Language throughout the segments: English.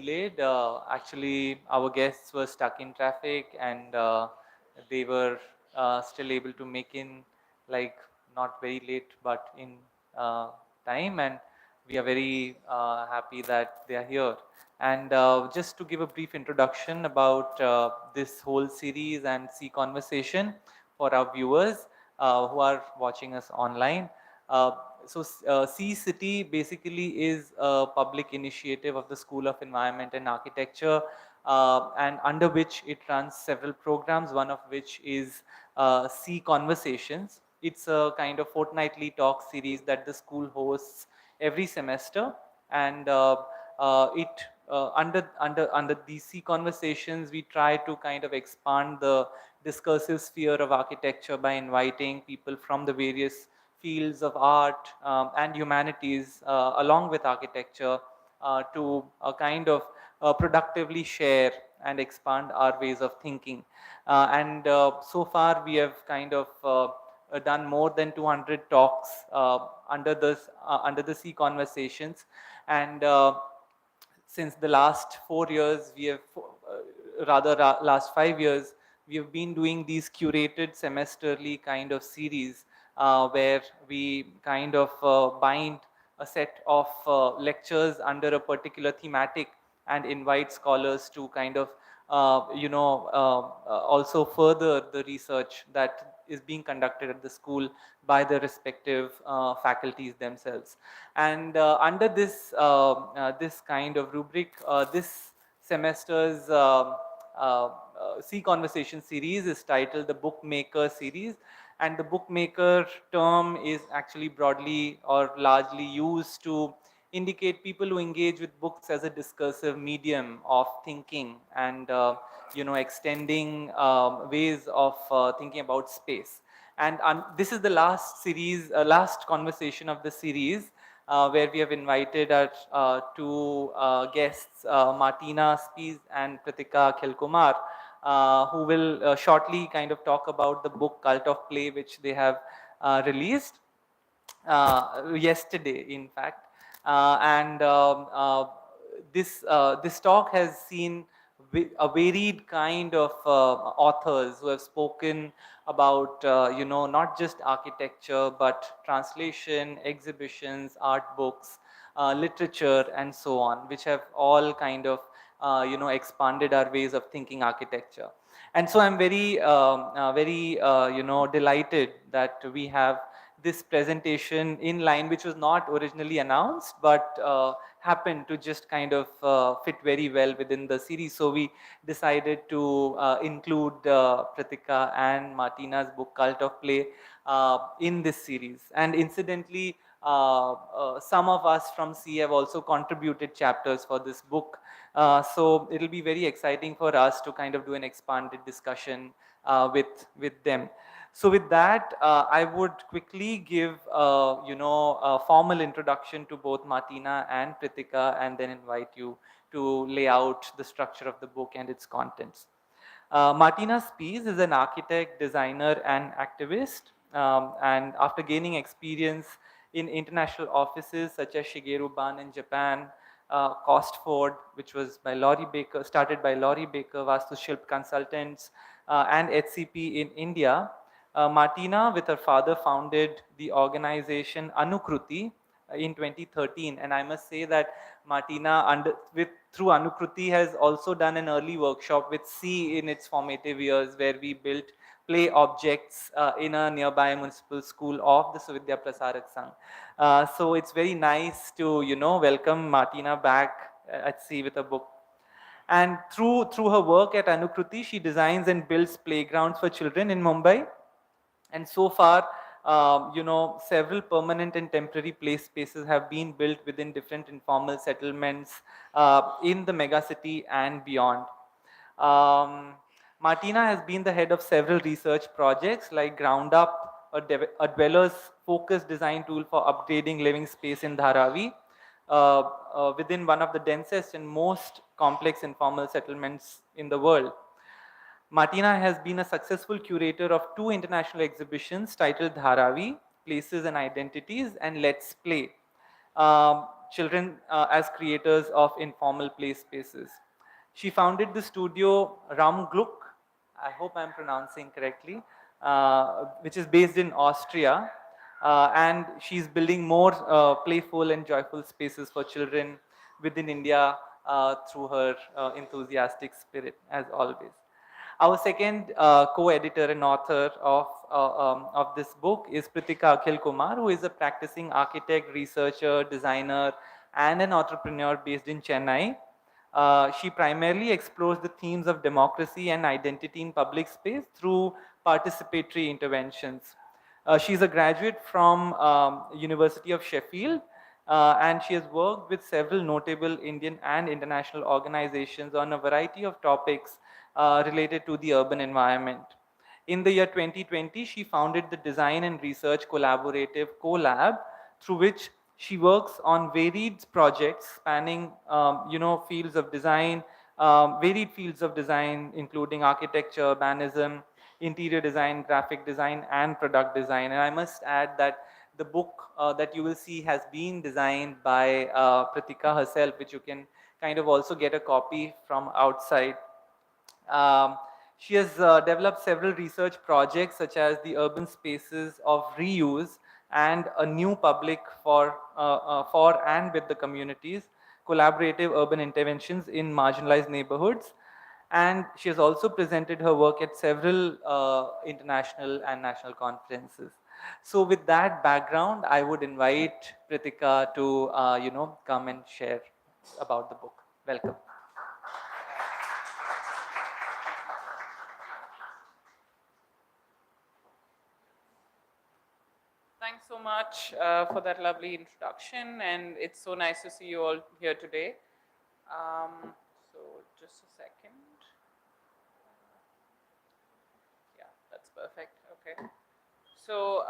delayed. Actually, our guests were stuck in traffic and they were still able to make in, like, not very late but in uh, time, and we are very happy that they are here. And just to give a brief introduction about this whole series and C conversation for our viewers who are watching us online. Uh, C City basically is a public initiative of the School of Environment and Architecture, and under which it runs several programs, one of which is C Conversations. It's a kind of fortnightly talk series that the school hosts every semester, and it under these C Conversations, we try to kind of expand the discursive sphere of architecture by inviting people from the various fields of art and humanities along with architecture to kind of productively share and expand our ways of thinking. And so far we have kind of done more than 200 talks under the C Conversations, and since the last 4 years we have last 5 years we have been doing these curated semesterly kind of series where we kind of bind a set of lectures under a particular thematic and invite scholars to kind of also further the research that is being conducted at the school by the respective faculties themselves. And under this kind of rubric, this semester's C Conversation series is titled the Bookmaker series, and the bookmaker term is actually broadly or largely used to indicate people who engage with books as a discursive medium of thinking and extending ways of thinking about space. And this is the last series, last conversation of the series, where we have invited our two guests, Martina, Spies, and Pritika, Akhil, Kumar, who will shortly kind of talk about the book Cult of Play, which they have released yesterday, in fact. And this talk has seen a varied kind of authors who have spoken about not just architecture but translation, exhibitions, art books, literature, and so on, which have all kind of expanded our ways of thinking architecture. And so I'm very delighted that we have this presentation in line, which was not originally announced but happened to just kind of fit very well within the series. So we decided to include Pritika and Martina's book Cult of Play in this series. And incidentally, some of us from C have also contributed chapters for this book. So it'll be very exciting for us to kind of do an expanded discussion with them. So with that, I would quickly give a formal introduction to both Martina and Pritika, and then invite you to lay out the structure of the book and its contents. Martina Spies is an architect, designer, and activist. And after gaining experience in international offices such as Shigeru Ban in Japan, Costford, which was by Laurie Baker, started by Laurie Baker, Vastu Shilp Consultants, and HCP in India, Martina, with her father, founded the organization Anukruti in 2013. And I must say that Martina, through Anukruti, has also done an early workshop with C in its formative years, where we built play objects in a nearby municipal school of the Suvidya Prasarak Sangh. So it's very nice to welcome Martina back at C with a book. And through her work at Anukruti, she designs and builds playgrounds for children in Mumbai. And so far, several permanent and temporary play spaces have been built within different informal settlements in the megacity and beyond. Um, Martina has been the head of several research projects like Ground Up, a dwellers focused design tool for upgrading living space in Dharavi, within one of the densest and most complex informal settlements in the world. Martina has been a successful curator of two international exhibitions titled Dharavi, Places and Identities, and Let's Play. children as creators of informal play spaces. She founded the studio Ramgluk, I hope I'm pronouncing correctly, which is based in Austria. And she's building more playful and joyful spaces for children within India through her enthusiastic spirit, as always. Our second co-editor and author of this book is Pritika Akhil Kumar, who is a practicing architect, researcher, designer, and an entrepreneur based in Chennai. She primarily explores the themes of democracy and identity in public space through participatory interventions. She's a graduate from University of Sheffield, and she has worked with several notable Indian and international organizations on a variety of topics related to the urban environment. In the year 2020, she founded the Design and Research Collaborative CoLab, through which she works on varied projects spanning, fields of design, varied fields of design, including architecture, urbanism, interior design, graphic design, and product design. And I must add that the book that you will see has been designed by Pritika herself, which you can kind of also get a copy from outside. Um, she has developed several research projects such as the urban spaces of reuse and a new public for and with the communities, collaborative urban interventions in marginalized neighborhoods. And she has also presented her work at several international and national conferences. So with that background, I would invite Pritika to, come and share about the book. Welcome. Thanks so much for that lovely introduction, and it's so nice to see you all here today. So just a second. Yeah, that's perfect. Okay. So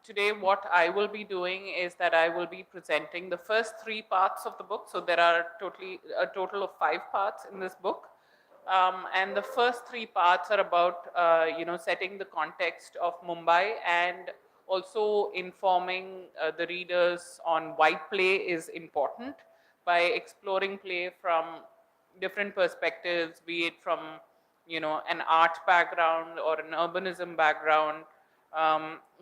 today what I will be doing is that I will be presenting the first 3 parts of the book. So there are a total of 5 parts in this book. And the first 3 parts are about, setting the context of Mumbai and also informing the readers on why play is important by exploring play from different perspectives, be it from, an art background or an urbanism background.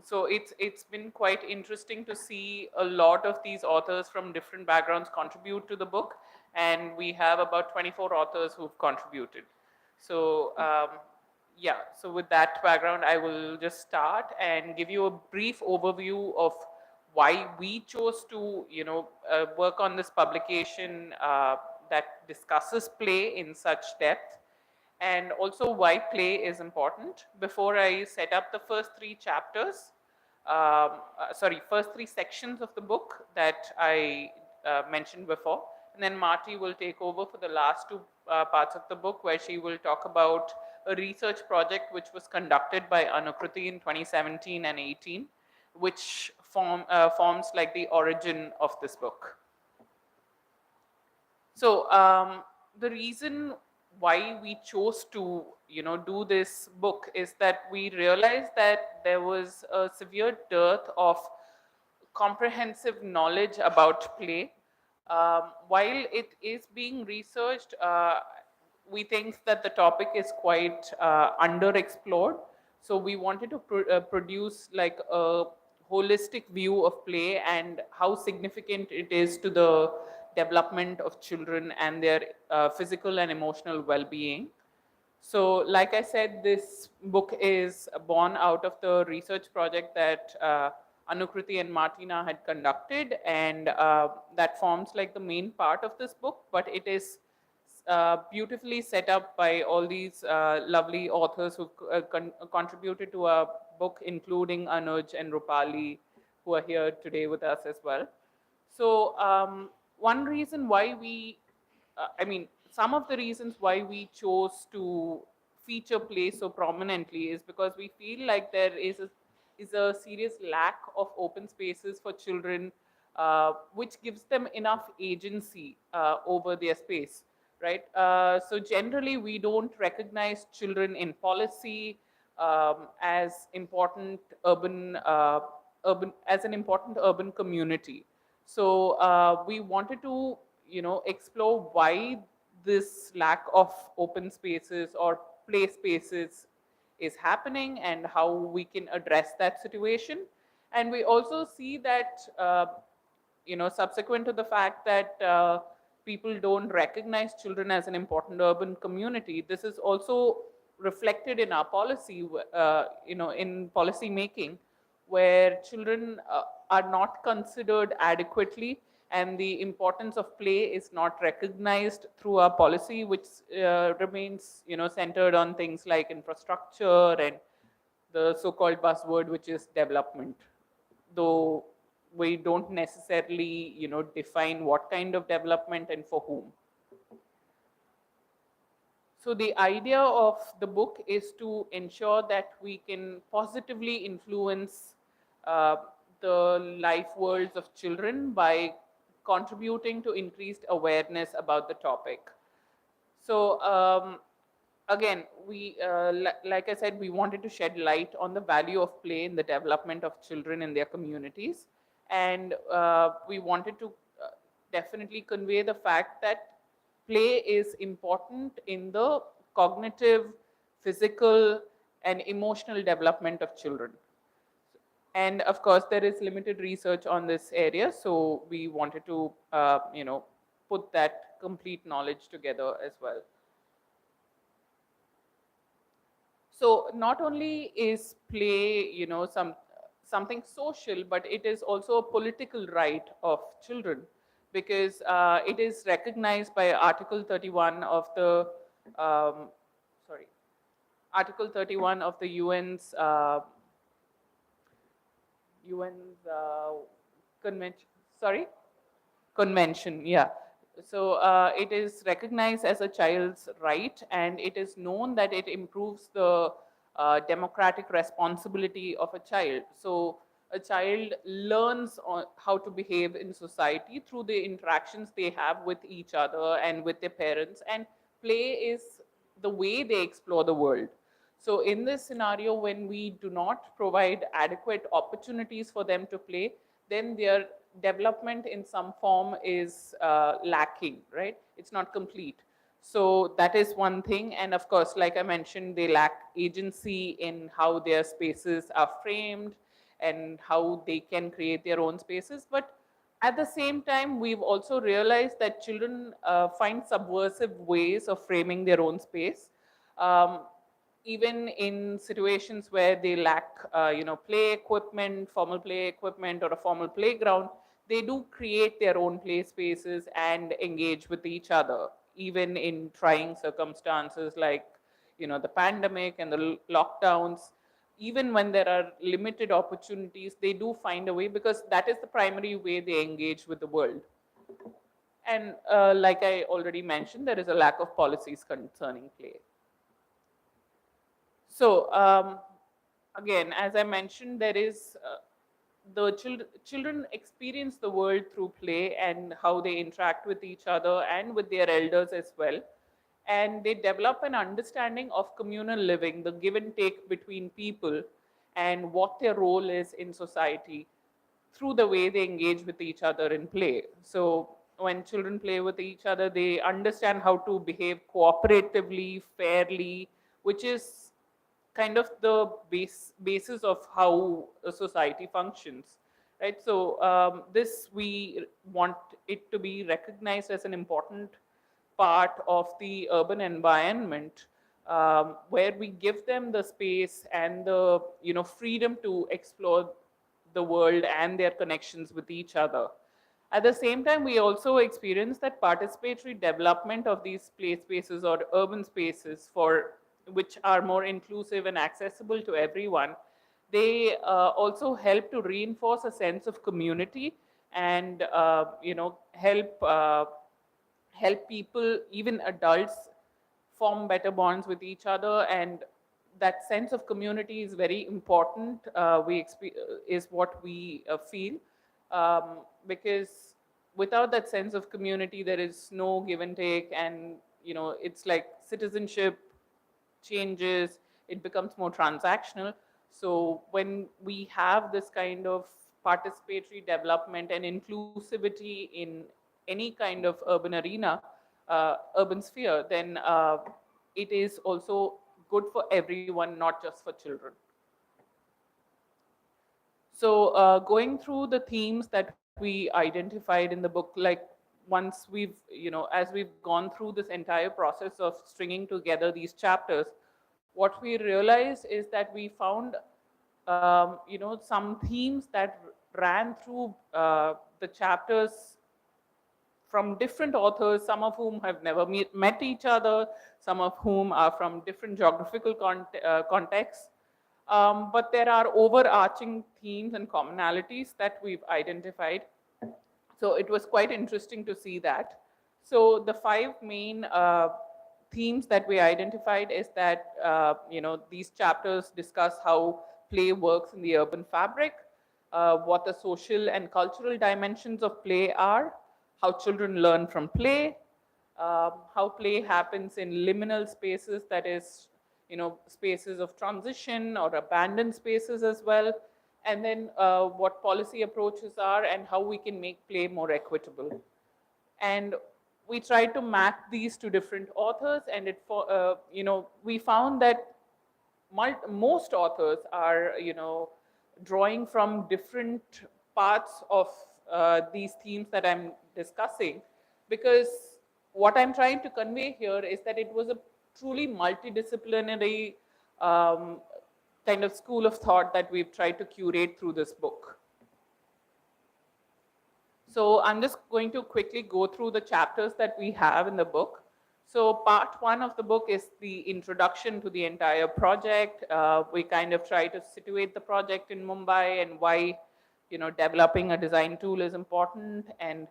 So it's been quite interesting to see a lot of these authors from different backgrounds contribute to the book, and we have about 24 authors who've contributed. So yeah, so with that background, I will just start and give you a brief overview of why we chose to, work on this publication that discusses play in such depth, and also why play is important. Before I set up the first 3 chapters, first 3 sections of the book that I mentioned before, and then Marty will take over for the last 2 parts of the book, where she will talk about a research project which was conducted by Anukriti in 2017 and 18, which forms like the origin of this book. So the reason why we chose to do this book is that we realized that there was a severe dearth of comprehensive knowledge about play. While it is being researched, we think that the topic is quite underexplored. So we wanted to produce like a holistic view of play and how significant it is to the development of children and their physical and emotional well-being. So like I said, this book is born out of the research project that Anukriti and Martina had conducted, and that forms like the main part of this book, but it is beautifully set up by all these lovely authors who contributed to our book, including Anuj and Rupali, who are here today with us as well. So one reason why some of the reasons why we chose to feature play so prominently is because we feel like there is a serious lack of open spaces for children, which gives them enough agency over their space, right? So generally, we don't recognize children in policy as important urban as an important urban community. So we wanted to, explore why this lack of open spaces or play spaces is happening and how we can address that situation. And we also see that, subsequent to the fact that people don't recognize children as an important urban community, this is also reflected in our policy, in policy making, where children are not considered adequately, and the importance of play is not recognized through our policy, which remains, centered on things like infrastructure and the so-called buzzword, which is development, though we don't necessarily, define what kind of development and for whom. So the idea of the book is to ensure that we can positively influence uh, the life worlds of children by contributing to increased awareness about the topic. So again, like I said, we wanted to shed light on the value of play in the development of children in their communities, and we wanted to definitely convey the fact that play is important in the cognitive, physical, and emotional development of children. And of course, there is limited research on this area, so we wanted to, put that complete knowledge together as well. So not only is play, something social, but it is also a political right of children, because it is recognized by Article 31 of the um, sorry Article 31 of the UN's convention. Sorry, convention, yeah. So it is recognized as a child's right, and it is known that it improves the democratic responsibility of a child. So a child learns how to behave in society through the interactions they have with each other and with their parents, and play is the way they explore the world. So in this scenario, when we do not provide adequate opportunities for them to play, then their development in some form is lacking, right? It's not complete. So that is one thing. And of course, like I mentioned, they lack agency in how their spaces are framed and how they can create their own spaces. But at the same time, we've also realized that children find subversive ways of framing their own space. Um, Even in situations where they lack, play equipment, formal play equipment, or a formal playground, they do create their own play spaces and engage with each other, even in trying circumstances like, the pandemic and the lockdowns. Even when there are limited opportunities, they do find a way, because that is the primary way they engage with the world. And like I already mentioned, there is a lack of policies concerning play. So again, as I mentioned, there is the children experience the world through play and how they interact with each other and with their elders as well. And they develop an understanding of communal living, the give and take between people, and what their role is in society through the way they engage with each other in play. So when children play with each other, they understand how to behave cooperatively, fairly, which is kind of the basis of how a society functions, right? So this, we want it to be recognized as an important part of the urban environment, where we give them the space and the, freedom to explore the world and their connections with each other. At the same time, we also experience that participatory development of these play spaces or urban spaces, for which are more inclusive and accessible to everyone, they also help to reinforce a sense of community and, help people, even adults, form better bonds with each other. And that sense of community is very important. Is what we feel, because without that sense of community, there is no give and take, and it's like citizenship changes, it becomes more transactional. So when we have this kind of participatory development and inclusivity in any kind of urban arena, urban sphere, then it is also good for everyone, not just for children. So going through the themes that we identified in the book, like once we've, as we've gone through this entire process of stringing together these chapters, what we realized is that we found, some themes that ran through the chapters from different authors, some of whom have never met each other, some of whom are from different geographical contexts. But there are overarching themes and commonalities that we've identified. So it was quite interesting to see that. So the five main themes that we identified is that these chapters discuss how play works in the urban fabric, what the social and cultural dimensions of play are, how children learn from play, how play happens in liminal spaces, that is, spaces of transition or abandoned spaces as well, and then what policy approaches are and how we can make play more equitable. And we tried to map these to different authors, and we found that most authors are, drawing from different parts of these themes that I'm discussing, because what I'm trying to convey here is that it was a truly multidisciplinary kind of school of thought that we've tried to curate through this book. So I'm just going to quickly go through the chapters that we have in the book. So part one of the book is the introduction to the entire project. We kind of try to situate the project in Mumbai and why, developing a design tool is important, and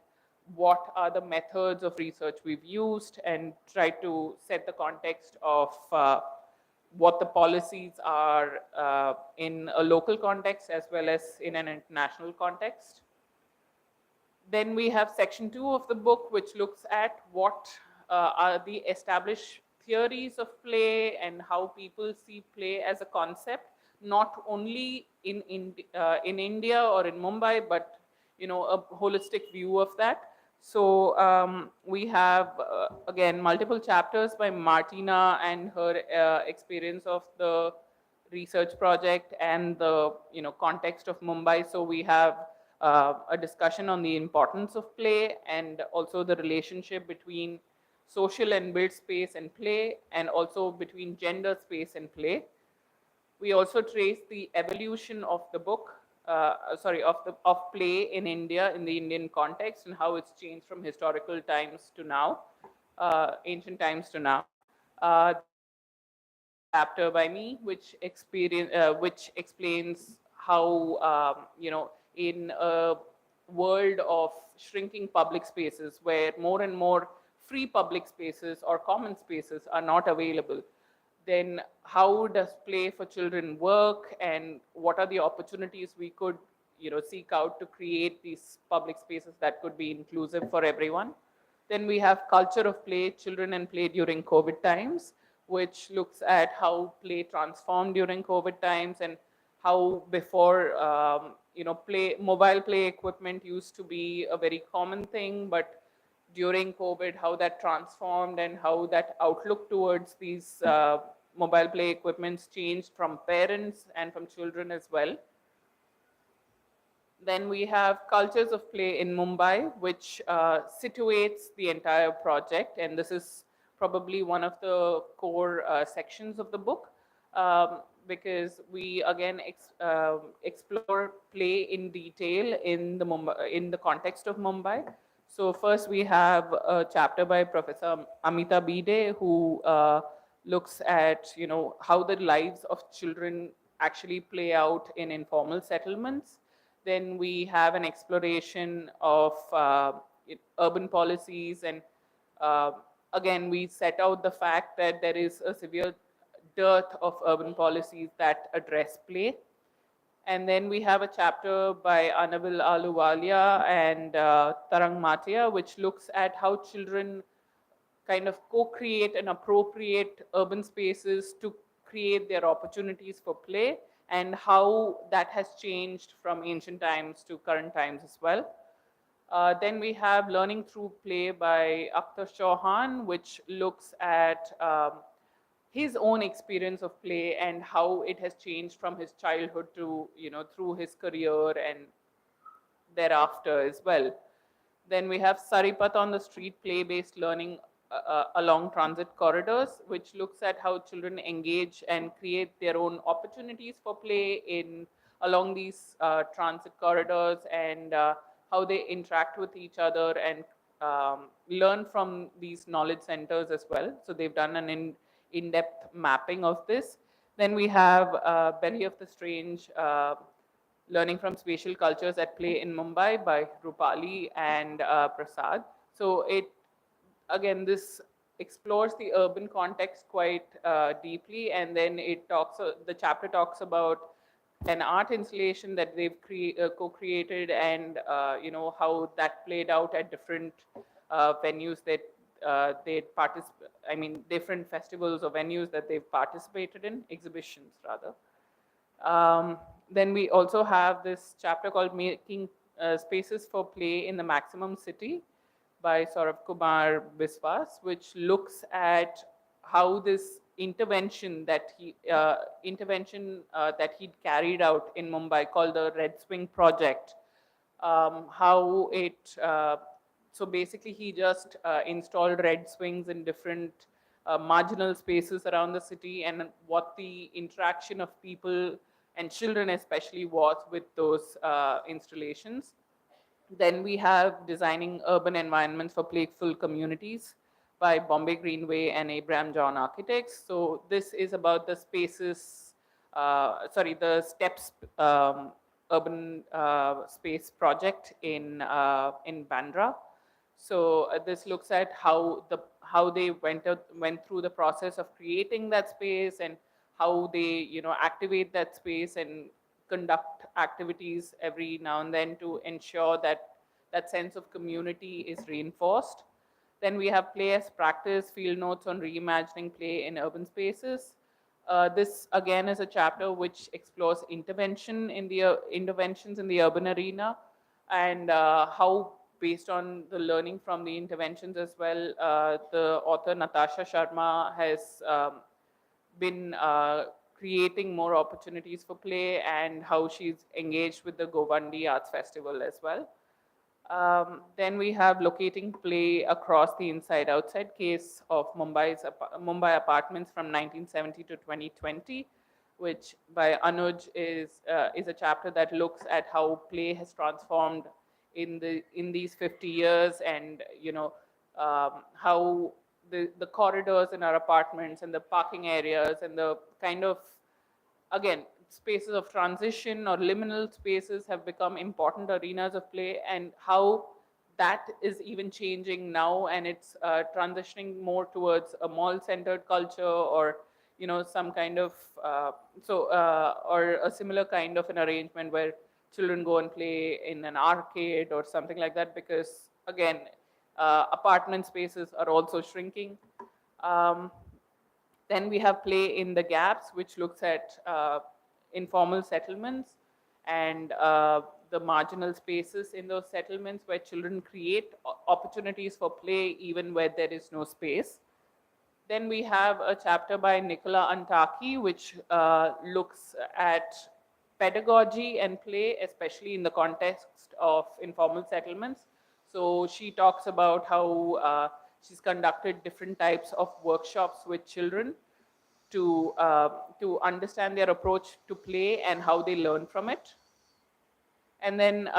what are the methods of research we've used, and try to set the context of what the policies are in a local context as well as in an international context. Then we have section 2 of the book, which looks at what are the established theories of play and how people see play as a concept, not only in India or in Mumbai, but a holistic view of that. So we have again multiple chapters by Martina and her experience of the research project and the context of Mumbai. So we have a discussion on the importance of play and also the relationship between social and built space and play, and also between gender, space, and play. We also trace the evolution of the book, of play in India, in the Indian context, and how it's changed from historical times to now, ancient times to now. Then we have a chapter by me, which explains how in a world of shrinking public spaces, where more and more free public spaces or common spaces are not available, then how does play for children work, and what are the opportunities we could seek out to create these public spaces that could be inclusive for everyone. Then we have culture of play, children and play during COVID times, which looks at how play transformed during COVID times, and how before mobile play equipment used to be a very common thing, but during COVID, how that transformed and how that outlook towards these mobile play equipments changed from parents and from children as well. Then we have cultures of play in Mumbai, which situates the entire project, and this is probably one of the core sections of the book, because we again explore play in detail in the context of Mumbai. So first we have a chapter by Professor Amita Bide, who looks at how the lives of children actually play out in informal settlements. Then we have an exploration of urban policies, and again we set out the fact that there is a severe dearth of urban policies that address play. And then we have a chapter by Anabil Aluwalia and Tarang Matia, which looks at how children kind of co-create and appropriate urban spaces to create their opportunities for play, and how that has changed from ancient times to current times as well. Then we have Learning Through Play by Akhtar Chauhan, which looks at his own experience of play and how it has changed from his childhood to, through his career and thereafter as well. Then we have Saripat on the Street, play-based learning along transit corridors, which looks at how children engage and create their own opportunities for play in along these transit corridors, and how they interact with each other and learn from these knowledge centers as well. So they've done an in-depth mapping of this. Then we have Belly of the Strange, Learning from Spatial Cultures at Play in Mumbai by Rupali and Prasad. So it, again, this explores the urban context quite deeply, and then it talks, the chapter talks about an art installation that they've co-created, and how that played out at different venues that they participate, I mean different festivals or venues that they've participated in, exhibitions rather. Then we also have this chapter called Making Spaces for Play in the Maximum City by Kumar Biswas, which looks at how this intervention that he'd carried out in Mumbai, called the Red Swing Project, how it so basically he just installed red swings in different marginal spaces around the city, and what the interaction of people and children especially was with those installations. Then we have Designing Urban Environments for Playful Communities by Bombay Greenway and Abraham John Architects. So this is about the spaces, the steps urban space project in Bandra. So this looks at how they went through the process of creating that space, and how they activate that space and conduct activities every now and then to ensure that that sense of community is reinforced. Then we have Play as Practice, Field Notes on Reimagining Play in Urban Spaces. This again is a chapter which explores interventions in the urban arena, and how, based on the learning from the interventions as well, the author Natasha Sharma has been creating more opportunities for play, and how she's engaged with the Govandi Arts Festival as well. Then we have Locating Play Across the Inside-Outside case of Mumbai apartments from 1970 to 2020, which by Anuj is a chapter that looks at how play has transformed in these 50 years, and how the corridors in our apartments and the parking areas and the kind of, again, spaces of transition or liminal spaces have become important arenas of play, and how that is even changing now, and it's transitioning more towards a mall-centered culture, or some kind of or a similar kind of an arrangement where children go and play in an arcade or something like that, because again, apartment spaces are also shrinking. Um, then we have Play in the Gaps, which looks at informal settlements and the marginal spaces in those settlements where children create opportunities for play even where there is no space. Then we have a chapter by Nicola Antaki, which looks at pedagogy and play, especially in the context of informal settlements. So she talks about how she's conducted different types of workshops with children to understand their approach to play and how they learn from it. And then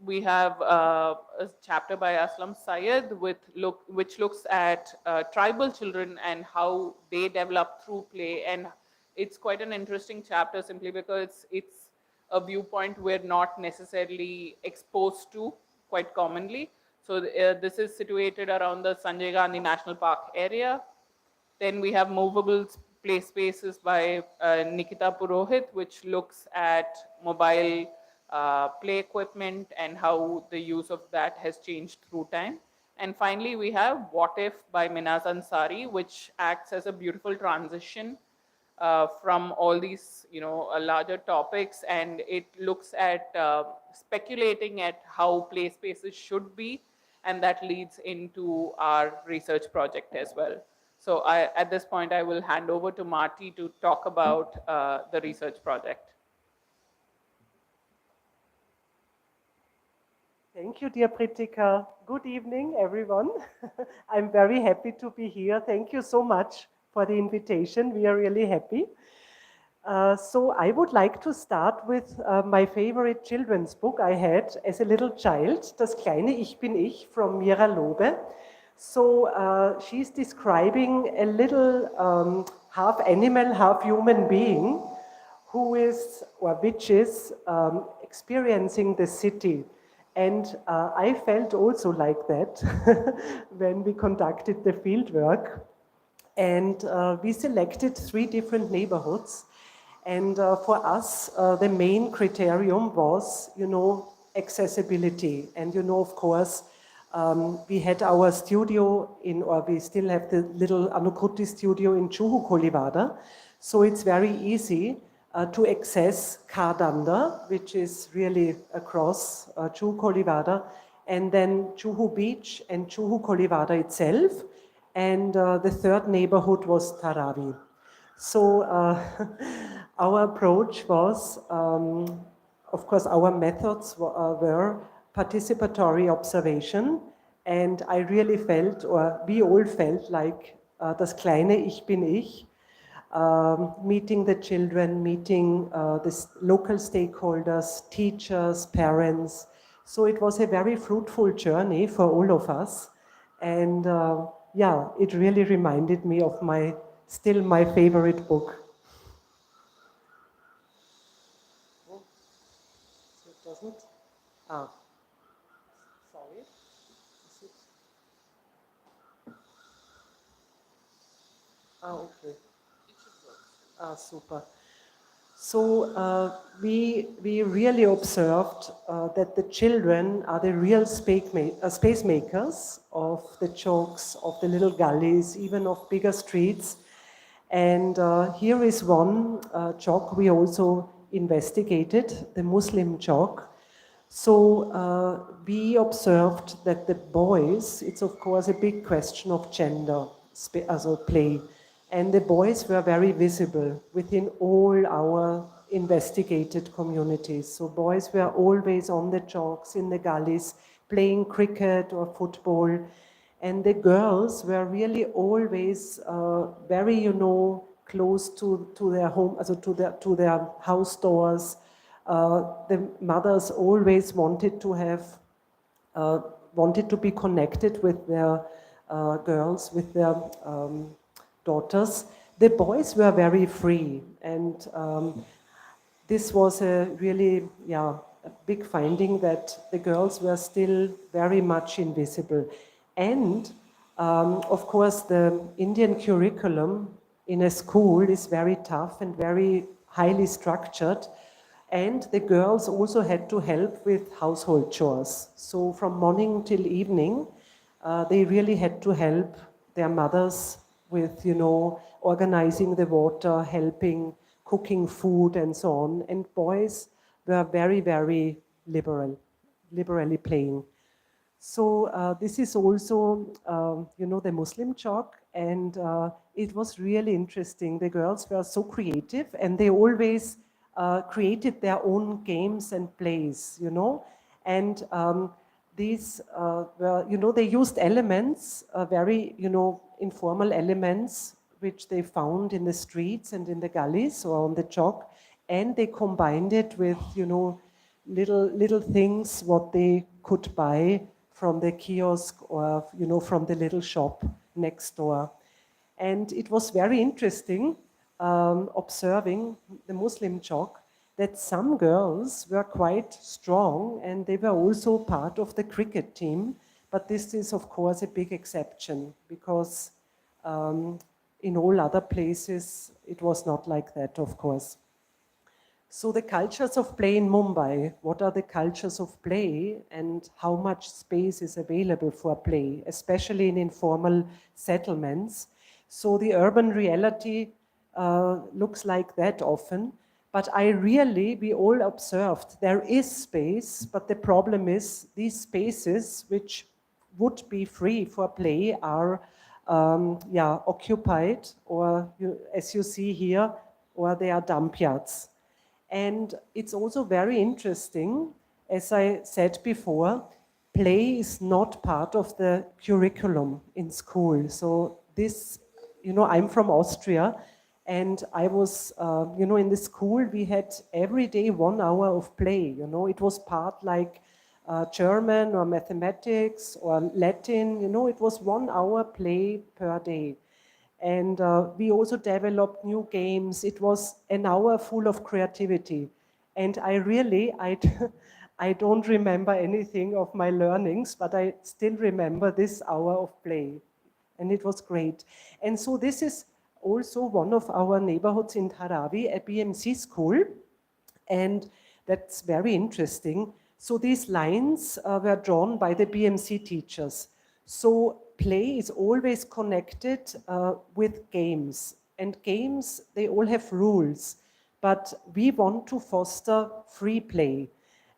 we have a chapter by Aslam Syed which looks at tribal children and how they develop through play. And it's quite an interesting chapter, simply because it's a viewpoint we're not necessarily exposed to quite commonly. So this is situated around the Sanjay Gandhi National Park area. Then we have Movable Play Spaces by Nikita Purohit, which looks at mobile play equipment and how the use of that has changed through time. And finally, we have What If by Minaz Ansari, which acts as a beautiful transition from all these, larger topics, and it looks at speculating at how play spaces should be, and that leads into our research project as well. So at this point, I will hand over to Marty to talk about the research project. Thank you, dear Pritika. Good evening, everyone. I'm very happy to be here. Thank you so much for the invitation. We are really happy. So I would like to start with my favorite children's book I had as a little child, Das kleine Ich bin ich from Mira Lobe. So she's describing a little half animal, half human being who is, or which is, experiencing the city. And I felt also like that when we conducted the fieldwork. And we selected 3 different neighborhoods. And for us, the main criterion was, accessibility. And, of course, we had our studio or we still have the little Anukruti studio in Juhu Kolivada. So it's very easy to access Kardanda, which is really across Juhu Kolivada, and then Juhu Beach and Juhu Kolivada itself. And the 3rd neighborhood was Taravi. So our approach was, of course, our methods were participatory observation. And I really felt, or we all felt like das kleine Ich bin ich, meeting the children, meeting the local stakeholders, teachers, parents. So it was a very fruitful journey for all of us. And yeah, it really reminded me of still my favorite book. Oh, it doesn't? Ah, sorry. Is it? Ah, okay. Ah, super. So we really observed that the children are the real space makers of the chalks, of the little gullies, even of bigger streets. And here is one chalk we also investigated, the Muslim chalk. So we observed that the boys, it's of course a big question of gender, also play. And the boys were very visible within all our investigated communities. So boys were always on the chalks, in the gullies, playing cricket or football. And the girls were really always very, close to their home, also to their house doors. The mothers always wanted to be connected with their girls, with their daughters. The boys were very free, and this was a really, a big finding that the girls were still very much invisible. And of course, the Indian curriculum in a school is very tough and very highly structured. And the girls also had to help with household chores. So from morning till evening, they really had to help their mothers with, organizing the water, helping, cooking food, and so on. And boys were very, very liberally playing. So this is also, the Muslim chalk, and it was really interesting. The girls were so creative, and they always created their own games and plays, and these were, they used elements, very, informal elements, which they found in the streets and in the gullies or on the chalk, and they combined it with, little things what they could buy from the kiosk or, from the little shop next door. And it was very interesting observing the Muslim chalk that some girls were quite strong and they were also part of the cricket team. But this is, of course, a big exception because in all other places it was not like that, of course. So the cultures of play in Mumbai, what are the cultures of play and how much space is available for play, especially in informal settlements? So the urban reality looks like that often. But we all observed there is space, but the problem is these spaces which would be free for play are occupied, or as you see here, or they are dump yards. And it's also very interesting, as I said before, play is not part of the curriculum in school. So this, I'm from Austria, and I was, in the school we had every day 1 hour of play. It was part like German or mathematics or Latin. It was 1 hour play per day. And we also developed new games. It was an hour full of creativity. And I don't remember anything of my learnings, but I still remember this hour of play. And it was great. And so this is also one of our neighborhoods in Dharavi, a BMC school. And that's very interesting. So these lines were drawn by the BMC teachers. So play is always connected with games. And games, they all have rules. But we want to foster free play.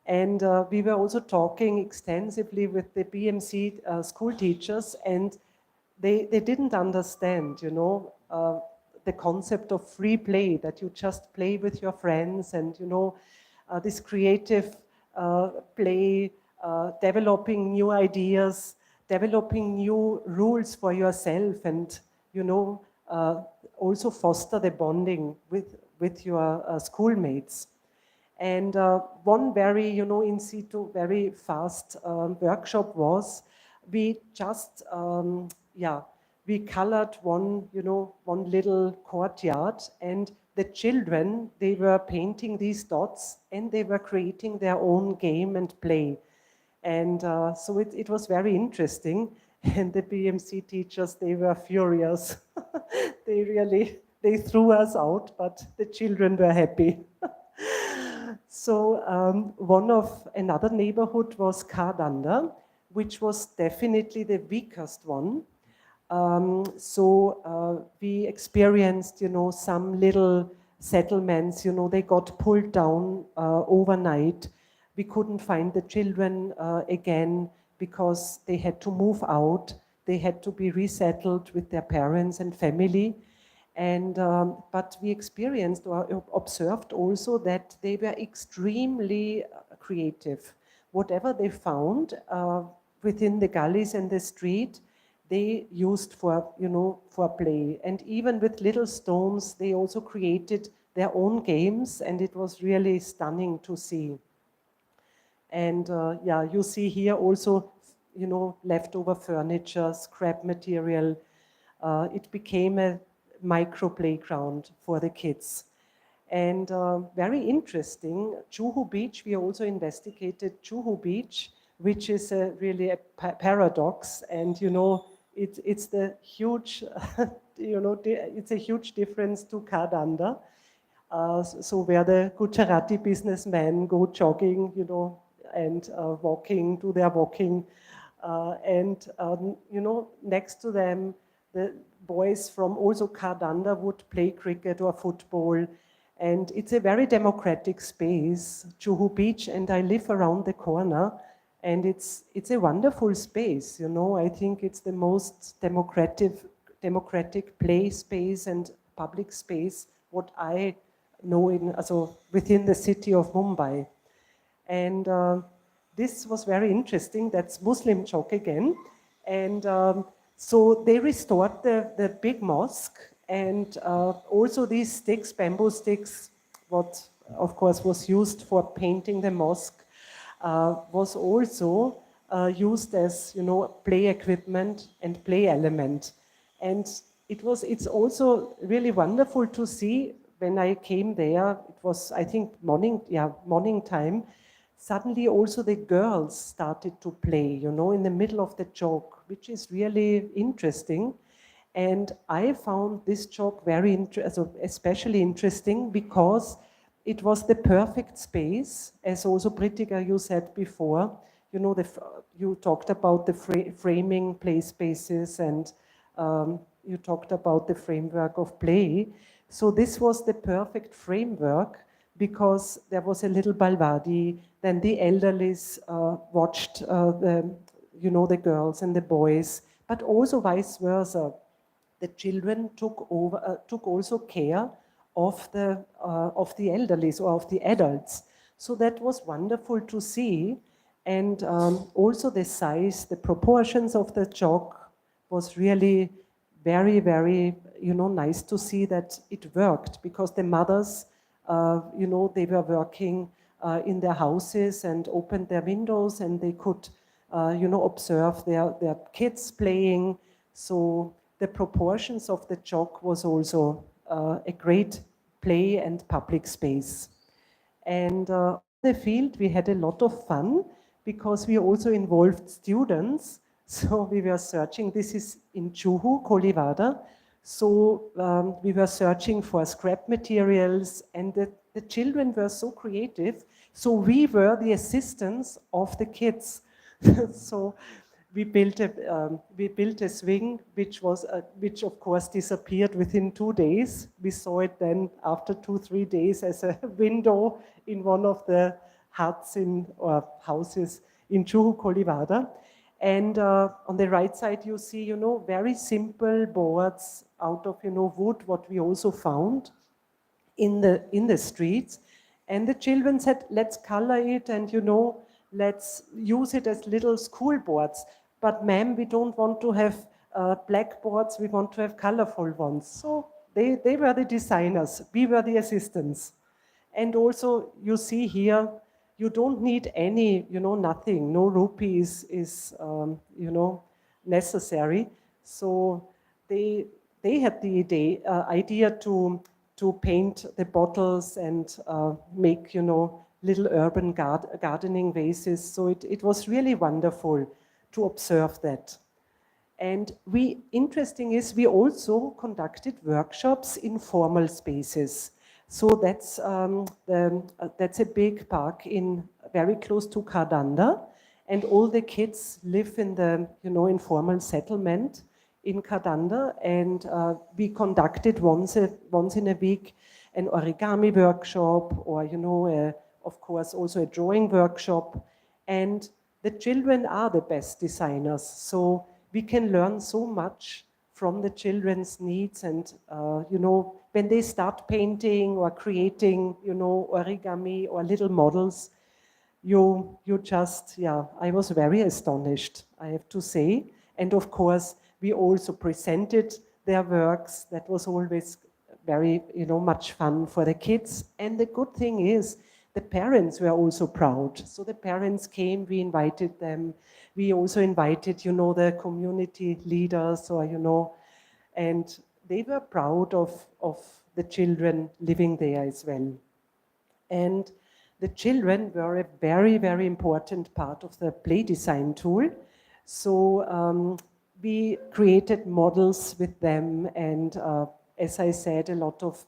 And we were also talking extensively with the BMC school teachers, and they didn't understand, the concept of free play, that you just play with your friends, and, this creative play, developing new ideas, developing new rules for yourself, and, also foster the bonding with your schoolmates. And one very, in situ, very fast workshop was, we just, we colored one little courtyard, and the children, they were painting these dots, and they were creating their own game and play. And so it was very interesting. And the BMC teachers, they were furious. They threw us out, but the children were happy. So another neighborhood was Kardanda, which was definitely the weakest one. We experienced, some little settlements, they got pulled down overnight. We couldn't find the children again because they had to move out. They had to be resettled with their parents and family. And but we experienced or observed also that they were extremely creative. Whatever they found within the gullies and the street, they used for play. And even with little stones, they also created their own games, and it was really stunning to see. And you see here also, leftover furniture, scrap material. It became a micro playground for the kids. And very interesting, Juhu Beach, we also investigated Juhu Beach, which is really a paradox. And, it's the huge, it's a huge difference to Kardanda. So where the Gujarati businessmen go jogging, and walking, do their walking. Next to them, the boys from also Kardanda would play cricket or football. And it's a very democratic space, Juhu Beach, and I live around the corner. And it's a wonderful space, I think it's the most democratic play space and public space what I know within the city of Mumbai. And this was very interesting. That's Muslim Chowk again. And so they restored the big mosque, and also these sticks, bamboo sticks, what of course was used for painting the mosque, was also used as play equipment and play element. And it's also really wonderful to see when I came there. It was, I think, morning time. Suddenly also the girls started to play, in the middle of the chalk, which is really interesting. And I found this chalk especially interesting because it was the perfect space, as also Pritika, you said before. You talked about the framing play spaces and you talked about the framework of play. So this was the perfect framework because there was a little balvadi, then the elderlies watched the girls and the boys, but also vice versa. The children took also care of the elderly or of the adults. So that was wonderful to see, and also the size, the proportions of the chalk was really very, very, nice to see that it worked because the mothers, they were working in their houses and opened their windows and they could, observe their kids playing. So the proportions of the chalk was also a great play and public space. And on the field, we had a lot of fun because we also involved students. So we were searching, this is in Juhu, Kolivada. So we were searching for scrap materials, and the children were so creative. So we were the assistants of the kids. So we built a swing which of course disappeared within 2 days. We saw it then after 3 days as a window in one of the huts or houses in Juhu Kolivada. And on the right side you see very simple boards out of wood, what we also found in the streets. And the children said, let's color it and let's use it as little school boards. But ma'am, we don't want to have black boards, we want to have colorful ones. So they were the designers, we were the assistants. And also you see here, you don't need any, nothing, no rupee is necessary. So they had the idea to paint the bottles and make, little urban gardening vases. So it was really wonderful to observe that. And interesting is we also conducted workshops in formal spaces. So that's a big park very close to Kardanda, and all the kids live in the informal settlement in Kardanda, and we conducted once in a week an origami workshop, or of course also a drawing workshop. And the children are the best designers, so we can learn so much from the children's needs. And when they start painting or creating origami or little models, you just, yeah, I was very astonished, I have to say. And of course we also presented their works. That was always very much fun for the kids. And the good thing is the parents were also proud. So the parents came, we invited them. We also invited, the community leaders, or, and they were proud of the children living there as well. And the children were a very, very important part of the play design tool. So we created models with them, and as I said, a lot of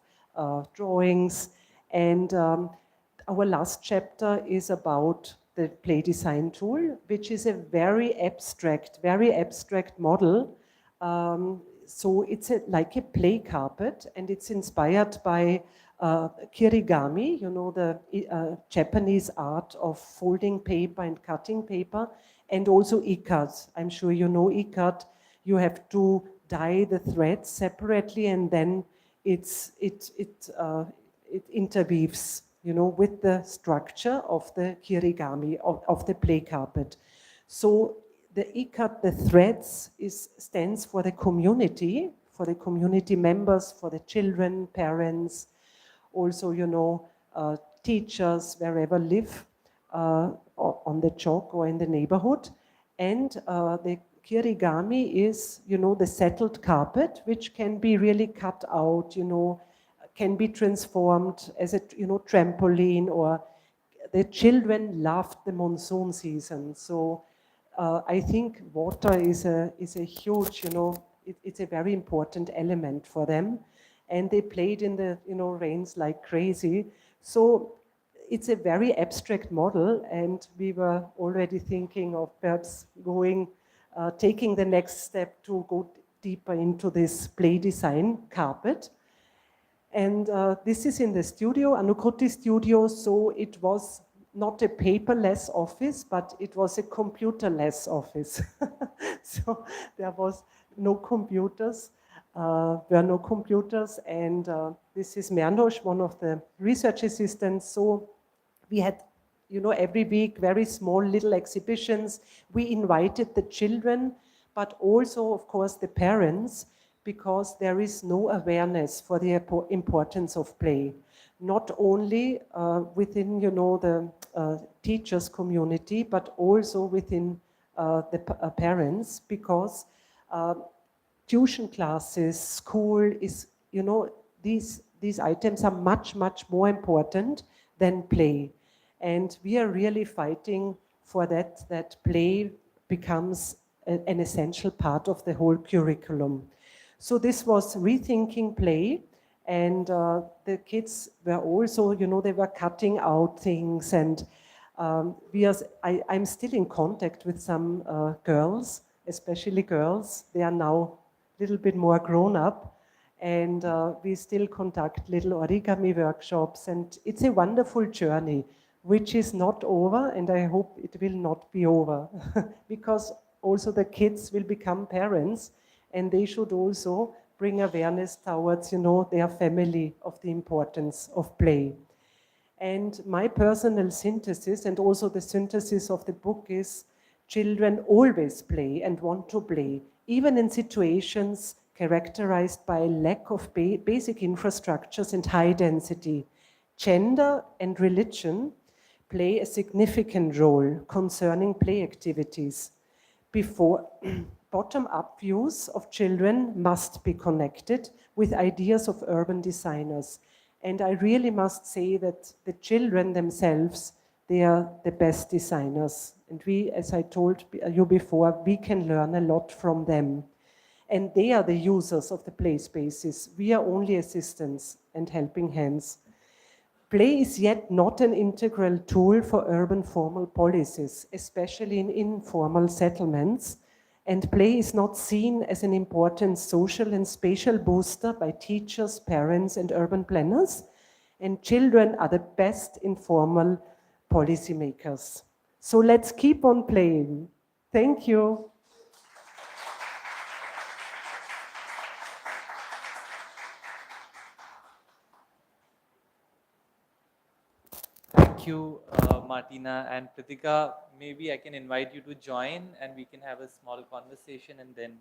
drawings. And our last chapter is about the play design tool, which is a very abstract model. So it's like a play carpet, and it's inspired by kirigami, the Japanese art of folding paper and cutting paper, and also ikat. I'm sure you know ikat. You have to dye the threads separately, and then it interweaves, with the structure of the kirigami, of the play carpet. So the ikat, the threads, stands for the community members, for the children, parents, also, teachers, wherever live on the chalk or in the neighborhood. And the kirigami is, the settled carpet, which can be really cut out, can be transformed as a, trampoline. Or the children loved the monsoon season. So I think water is a huge, it's a very important element for them. And they played in the, rains like crazy. So it's a very abstract model, and we were already thinking of perhaps taking the next step to go deeper into this play design carpet. And this is in the studio, Anukruti studio, so it was not a paperless office, but it was a computerless office. So there was no computers, were no computers, and this is Mernosh, one of the research assistants. So we had, you know, every week very small little exhibitions. We invited the children, but also, of course, the parents, because there is no awareness for the importance of play. Not only within, you know, the teachers community, but also within the parents, because tuition classes, school is, you know, these items are much, much more important than play. And we are really fighting for that play becomes an essential part of the whole curriculum. So this was rethinking play, and the kids were also, you know, they were cutting out things, and I'm still in contact with some girls, especially girls. They are now a little bit more grown up, and we still conduct little origami workshops, and it's a wonderful journey, which is not over, and I hope it will not be over, because also the kids will become parents, and they should also bring awareness towards, you know, their family of the importance of play. And my personal synthesis, and also the synthesis of the book, is children always play and want to play, even in situations characterized by lack of basic infrastructures and high density. Gender and religion play a significant role concerning play activities. Before, bottom-up views of children must be connected with ideas of urban designers. And I really must say that the children themselves, they are the best designers. And we, as I told you before, we can learn a lot from them. And they are the users of the play spaces. We are only assistants and helping hands. Play is yet not an integral tool for urban formal policies, especially in informal settlements. And play is not seen as an important social and spatial booster by teachers, parents, and urban planners. And children are the best informal policymakers. So let's keep on playing. Thank you. Thank you, Martina and Pritika. Maybe I can invite you to join and we can have a small conversation and then.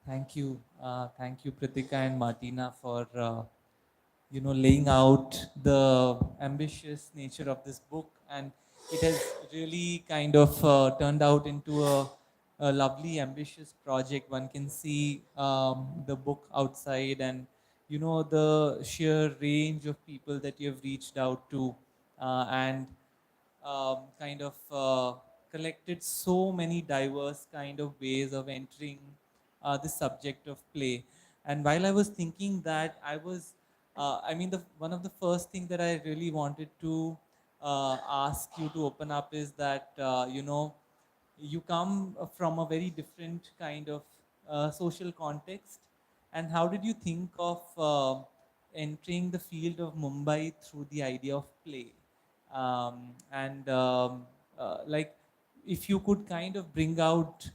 Thank you, Pritika and Martina, for laying out the ambitious nature of this book, and it has really kind of turned out into a lovely, ambitious project. One can see the book outside, and the sheer range of people that you have reached out to, and kind of collected so many diverse kind of ways of entering the subject of play. And while I was thinking that, one of the first thing that I really wanted to ask you to open up is that, you come from a very different kind of social context. And how did you think of entering the field of Mumbai through the idea of play? And like, if you could kind of bring out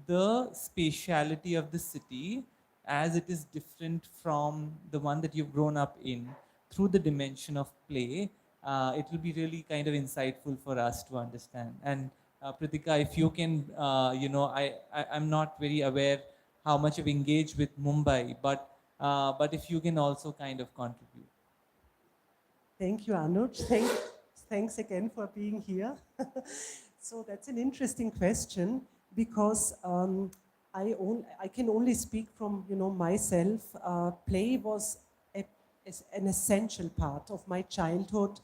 the spatiality of the city as it is different from the one that you've grown up in through the dimension of play, it will be really kind of insightful for us to understand. And Pritika, if you can, I'm not very aware how much you've engaged with Mumbai, but if you can also kind of contribute. Thank you, Anuj. Thanks again for being here. So that's an interesting question, because I can only speak from, myself. Play was is an essential part of my childhood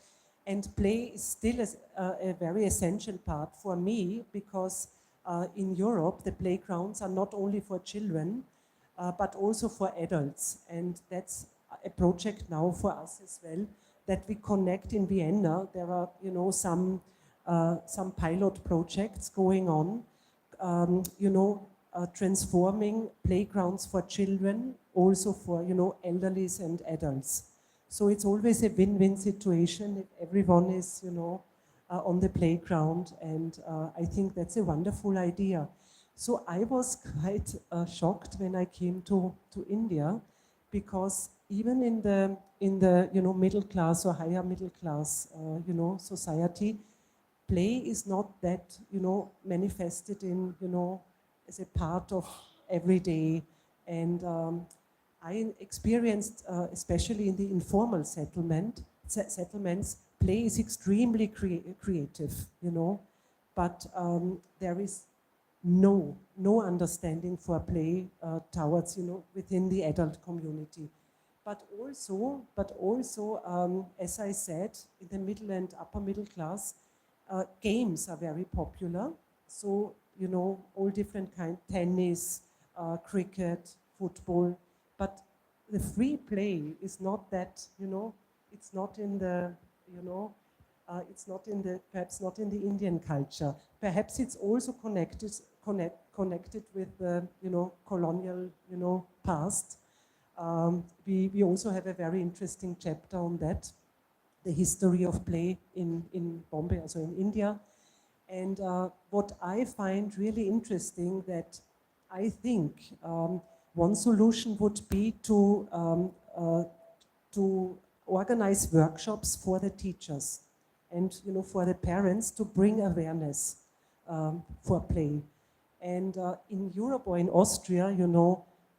And play is still a very essential part for me because in Europe, the playgrounds are not only for children, but also for adults. And that's a project now for us as well, that we connect in Vienna. There are, some pilot projects going on, transforming playgrounds for children, also for, elderlies and adults. So it's always a win-win situation if everyone is, on the playground, and I think that's a wonderful idea. So I was quite shocked when I came to India, because even in the middle class or higher middle class society, play is not that manifested in as a part of every day. And I experienced, especially in the informal settlements, play is extremely creative, but there is no understanding for play towards within the adult community. But also, as I said, in the middle and upper middle class, games are very popular. So, all different kind, tennis, cricket, football. But the free play is not that, it's not in the, you know, it's not in the, perhaps not in the Indian culture. Perhaps it's also connected with the, colonial, past. We also have a very interesting chapter on that, the history of play in Bombay, also in India. And what I find really interesting, that I think one solution would be to organize workshops for the teachers and for the parents, to bring awareness for play. And in Europe or in Austria,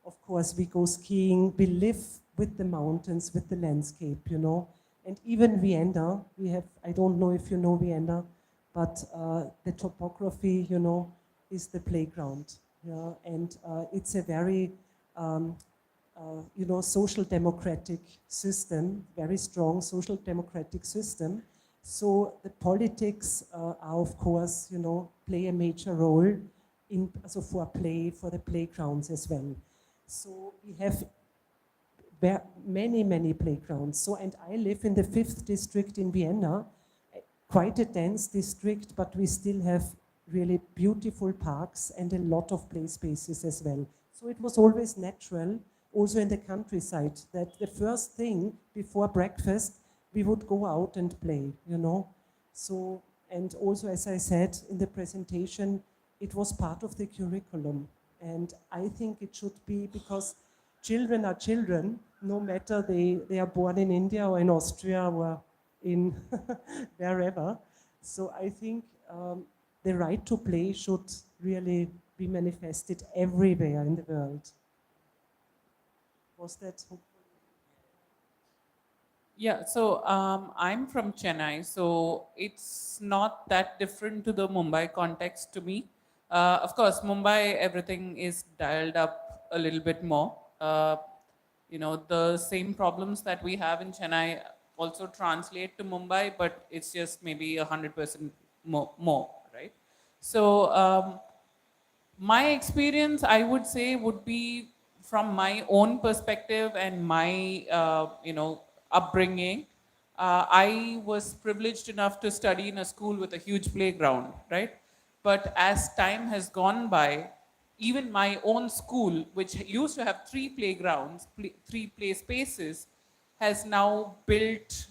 of course, we go skiing, we live with the mountains, with the landscape, And even Vienna, we have, I don't know if you know Vienna, but the topography, is the playground. Yeah? And it's a very, social democratic system, very strong social democratic system. So the politics are, of course, play a major role in, also for play, for the playgrounds as well. So we have many playgrounds. So, and I live in the 5th district in Vienna, quite a dense district, but we still have really beautiful parks and a lot of play spaces as well. So it was always natural, also in the countryside, that the first thing before breakfast, we would go out and play, So, and also, as I said in the presentation, it was part of the curriculum. And I think it should be, because children are children, no matter they are born in India or in Austria or in wherever. So I think the right to play should really be manifested everywhere in the world. Was that? Yeah, so I'm from Chennai, so it's not that different to the Mumbai context to me. Of course, Mumbai, everything is dialed up a little bit more. The same problems that we have in Chennai also translate to Mumbai, but it's just maybe 100% more, right? So my experience, I would say, would be from my own perspective and my upbringing. I was privileged enough to study in a school with a huge playground, right? But as time has gone by, even my own school, which used to have three playgrounds, three play spaces, has now built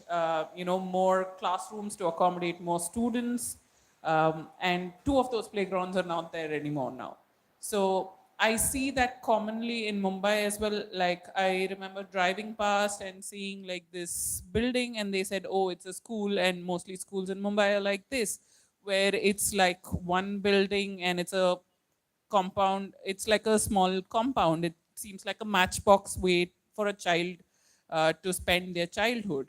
more classrooms to accommodate more students, and two of those playgrounds are not there anymore now. So I see that commonly in Mumbai as well. Like, I remember driving past and seeing like this building, and they said, oh, it's a school, and mostly schools in Mumbai are like this, where it's like one building and it's a compound. It's like a small compound. It seems like a matchbox way for a child to spend their childhood.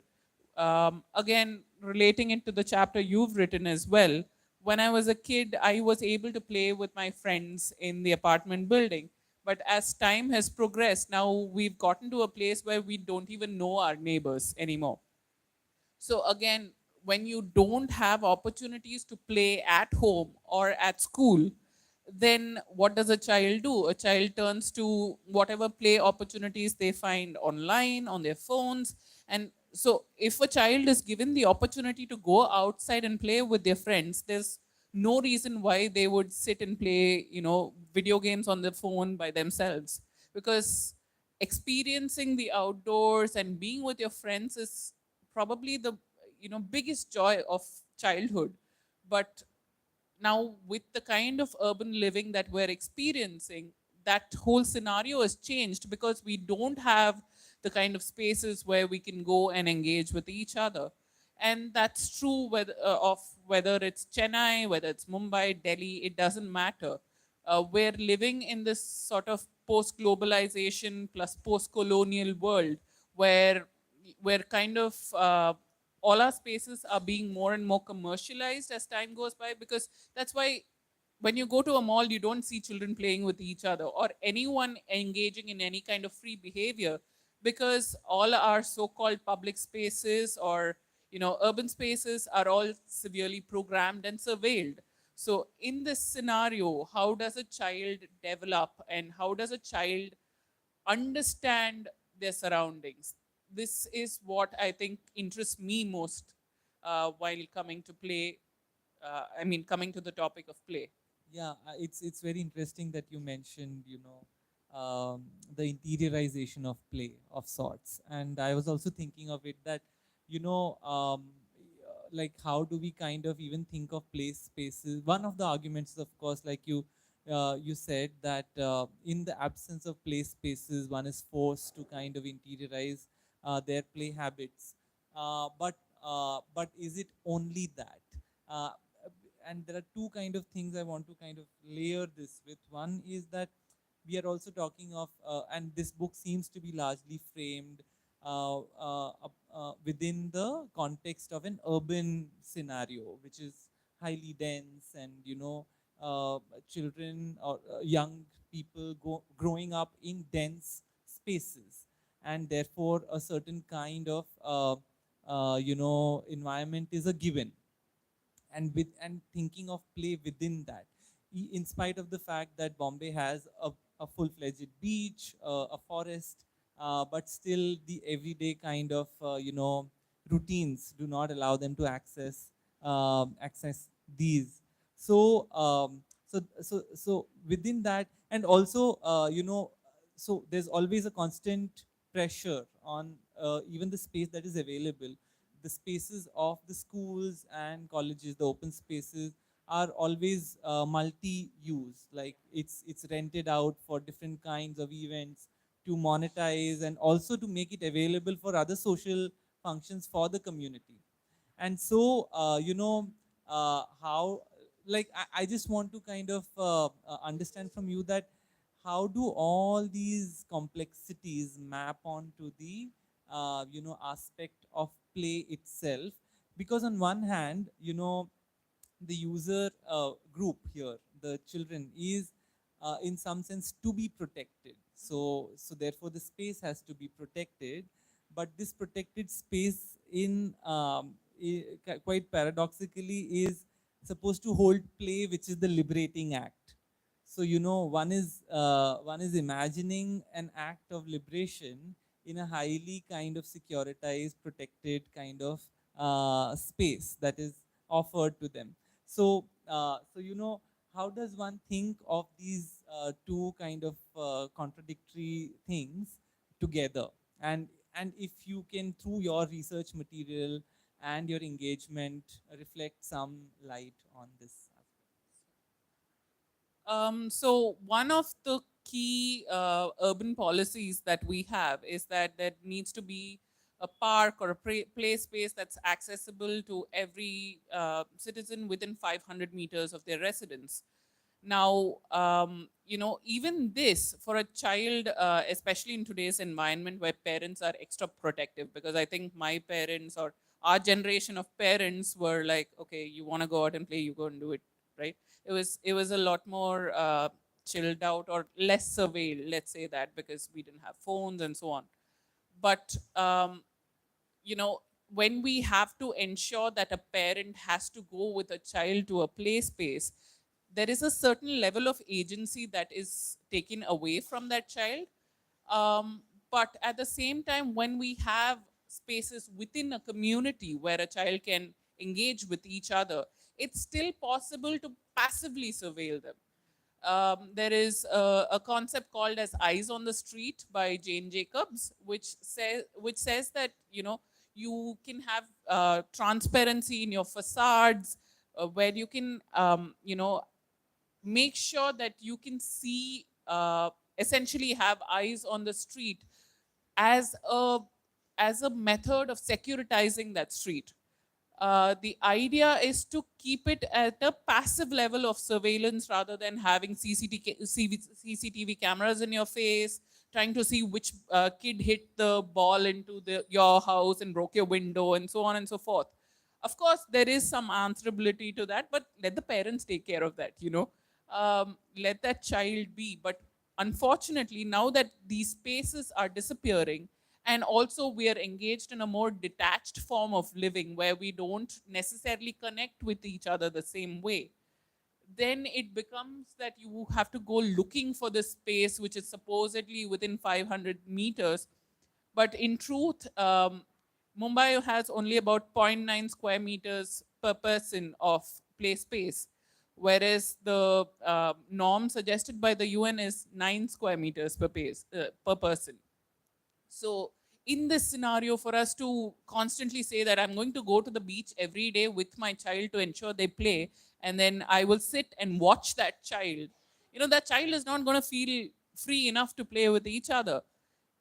Again, relating it to the chapter you've written as well, when I was a kid, I was able to play with my friends in the apartment building. But as time has progressed, now we've gotten to a place where we don't even know our neighbors anymore. So again, when you don't have opportunities to play at home or at school, then what does a child do? A child turns to whatever play opportunities they find online on their phones. And so if a child is given the opportunity to go outside and play with their friends, there's no reason why they would sit and play, video games on the phone by themselves. Because experiencing the outdoors and being with your friends is probably the biggest joy of childhood. But now with the kind of urban living that we're experiencing, that whole scenario has changed, because we don't have the kind of spaces where we can go and engage with each other. And that's true of whether it's Chennai, whether it's Mumbai, Delhi, it doesn't matter. We're living in this sort of post globalization plus post colonial world where we're kind of all our spaces are being more and more commercialized as time goes by. Because that's why when you go to a mall, you don't see children playing with each other or anyone engaging in any kind of free behavior, because all our so-called public spaces or urban spaces are all severely programmed and surveilled. So in this scenario, how does a child develop and how does a child understand their surroundings? This is what I think interests me most while coming to play. Coming to the topic of play. Yeah, it's very interesting that you mentioned, the interiorization of play of sorts, and I was also thinking of it that, you know, like how do we kind of even think of play spaces? One of the arguments, of course, like you said that in the absence of play spaces, one is forced to kind of interiorize their play habits. But is it only that? Uh, and there are two kind of things I want to kind of layer this with. One is that we are also talking of, and this book seems to be largely framed within the context of an urban scenario, which is highly dense, and children or young people growing up in dense spaces, and therefore a certain kind of environment is a given, and thinking of play within that, in spite of the fact that Bombay has a full-fledged beach, a forest, but still the everyday kind of routines do not allow them to access these. So within that, and also so there's always a constant pressure on even the space that is available. The spaces of the schools and colleges, the open spaces, are always multi-use. Like it's rented out for different kinds of events, to monetize and also to make it available for other social functions for the community. And so how, like I just want to kind of understand from you that how do all these complexities map onto the aspect of play itself? Because on one hand, the user group here, the children, is in some sense to be protected. So therefore the space has to be protected, but this protected space in quite paradoxically is supposed to hold play, which is the liberating act. So one is imagining an act of liberation in a highly kind of securitized, protected kind of space that is offered to them. So how does one think of these two kind of contradictory things together? And if you can, through your research material and your engagement, reflect some light on this aspect. So one of the key urban policies that we have is that there needs to be a park or a play space that's accessible to every citizen within 500 meters of their residence. Now, even this for a child, especially in today's environment where parents are extra protective, because I think my parents or our generation of parents were like, okay, you want to go out and play, you go and do it, right? It was a lot more chilled out or less surveilled, let's say that, because we didn't have phones and so on. But you know when we have to ensure that a parent has to go with a child to a play space, there is a certain level of agency that is taken away from that child. But at the same time, when we have spaces within a community where a child can engage with each other, it's still possible to passively surveil them. There is a concept called as eyes on the street by Jane Jacobs, which says that, you can have transparency in your facades, where you can, make sure that you can see, essentially have eyes on the street as a method of securitizing that street. The idea is to keep it at a passive level of surveillance rather than having CCTV cameras in your face, trying to see which kid hit the ball into your house and broke your window, and so on and so forth. Of course, there is some answerability to that, but let the parents take care of that. Let that child be. But unfortunately, now that these spaces are disappearing, and also we are engaged in a more detached form of living where we don't necessarily connect with each other the same way, then it becomes that you have to go looking for this space which is supposedly within 500 meters. But in truth, Mumbai has only about zero point 0.9 square meters per person of play space, whereas the norm suggested by the UN is 9 square meters per person. So, in this scenario, for us to constantly say that I'm going to go to the beach every day with my child to ensure they play, and then I will sit and watch that child, that child is not going to feel free enough to play with each other.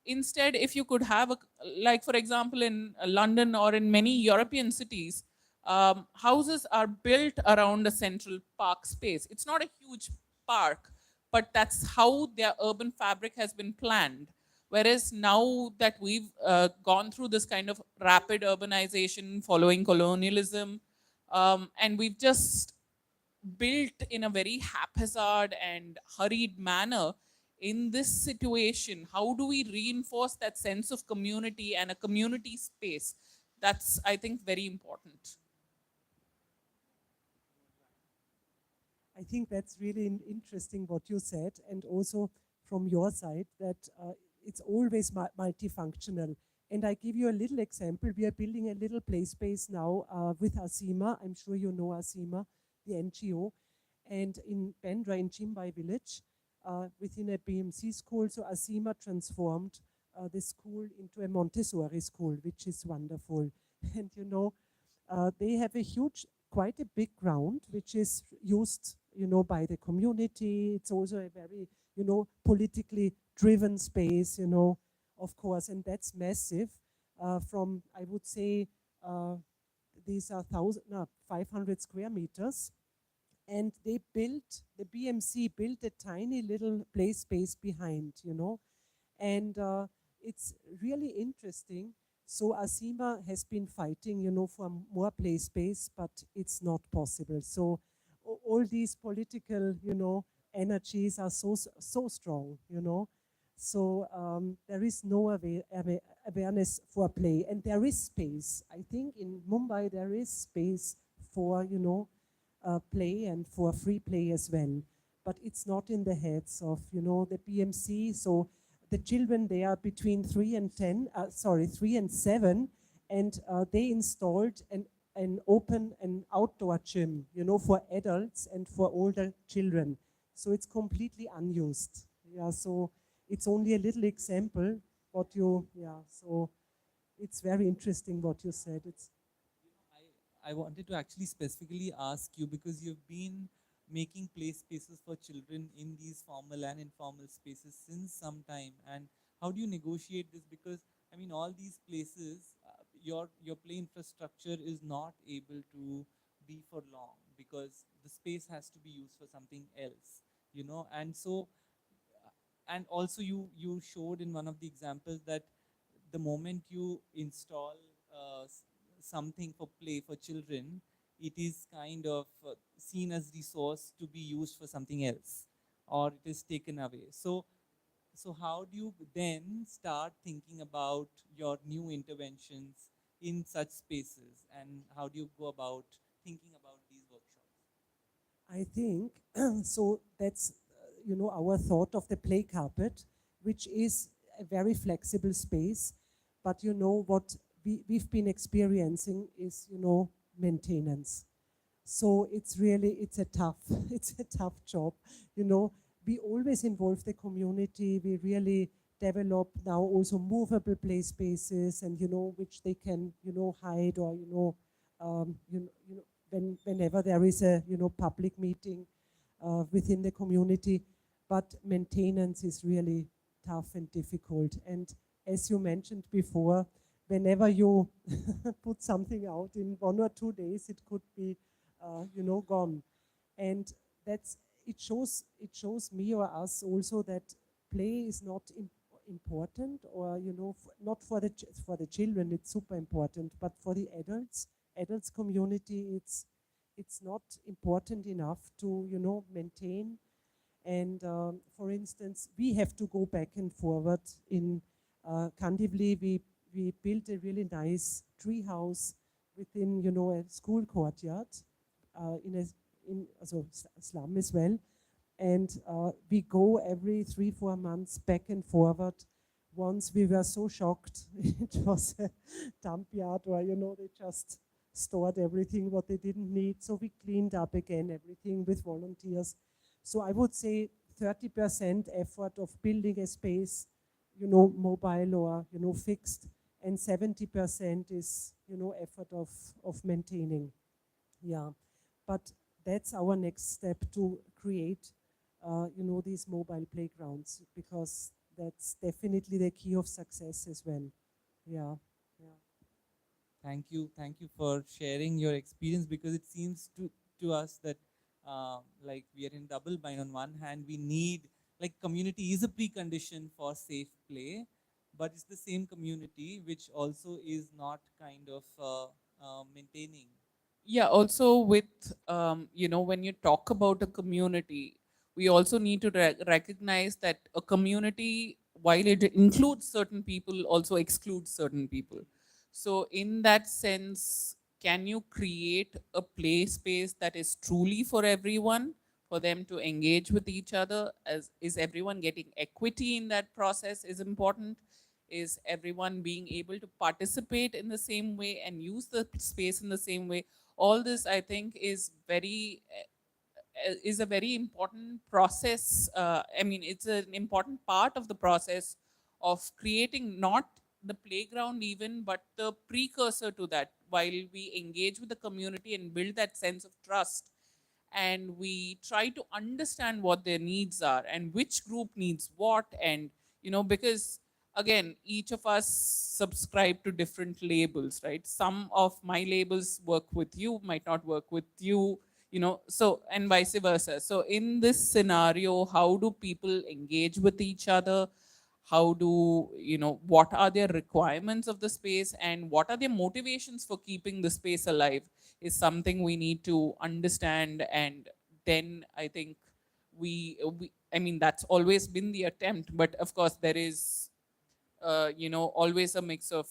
Instead, if you could have like for example, in London or in many European cities, houses are built around a central park space. It's not a huge park, but that's how their urban fabric has been planned. Whereas now that we've gone through this kind of rapid urbanization following colonialism, and we've just built in a very haphazard and hurried manner, in this situation, how do we reinforce that sense of community and a community space? That's, I think, very important. I think that's really interesting what you said, and also from your side that it's always multifunctional. And I give you a little example. We are building a little play space now with Asima. I'm sure you know Asima, the NGO, and in Bandra, in Chimbai village, within a BMC school. So Asima transformed the school into a Montessori school, which is wonderful. And they have a huge, quite a big ground, which is used, by the community. It's also a very, politically driven space, of course, and that's massive. From, I would say, these are 500 square meters. And the BMC built a tiny little play space behind, and it's really interesting. So Asima has been fighting, for more play space, but it's not possible. So all these political, energies are so strong, So there is no awareness for play, and there is space. I think in Mumbai there is space for, play and for free play as well. But it's not in the heads of, the PMC. So the children, they are between 3 and 7, and they installed an outdoor gym, for adults and for older children. So it's completely unused. Yeah, so it's only a little example so it's very interesting what you said. I wanted to actually specifically ask you, because you've been making play spaces for children in these formal and informal spaces since some time, and how do you negotiate this? Because I mean, all these places, your play infrastructure is not able to be for long because the space has to be used for something else, and so and also you showed in one of the examples that the moment you install something for play for children, it is kind of seen as resource to be used for something else, or it is taken away. So how do you then start thinking about your new interventions in such spaces, and how do you go about thinking about these workshops? I think so. That's our thought of the play carpet, which is a very flexible space. But what we've been experiencing is maintenance. So it's a tough it's a tough job. You know, we always involve the community. We really develop now also movable play spaces, and which they can hide, or whenever there is a public meeting within the community. But maintenance is really tough and difficult. And as you mentioned before, whenever you put something out in 1 or 2 days, it could be gone. And that's it shows me or us also that play is not important, or not for the children. It's super important, but for the adults community, it's not important enough to maintain. And for instance, we have to go back and forward. In Kandivli, we built a really nice tree house within a school courtyard, in a also slum as well. And we go every 3-4 months back and forward. Once we were so shocked, it was a dump yard, or they just stored everything what they didn't need. So we cleaned up again everything with volunteers. So I would say 30% effort of building a space, mobile or fixed, and 70% is effort of maintaining. Yeah, but that's our next step, to create these mobile playgrounds, because that's definitely the key of success as well. Yeah, yeah. Thank you for sharing your experience, because it seems to us that like we are in double bind. On one hand, we need, like, community is a precondition for safe play, but it's the same community which also is not kind of maintaining. Yeah, also with, when you talk about a community, we also need to recognize that a community, while it includes certain people, also excludes certain people. So, in that sense, can you create a play space that is truly for everyone, for them to engage with each other? As is everyone getting equity in that process is important. Is everyone being able to participate in the same way and use the space in the same way? All this, I think, is a very important process. I mean, it's an important part of the process of creating not the playground even, but the precursor to that, while we engage with the community and build that sense of trust, and we try to understand what their needs are and which group needs what. And because again, each of us subscribe to different labels, right? Some of my labels work with you, might not work with you, so, and vice versa. So in this scenario, how do people engage with each other? How do, what are their requirements of the space, and what are their motivations for keeping the space alive, is something we need to understand. And then I think we I mean, that's always been the attempt, but of course there is always a mix of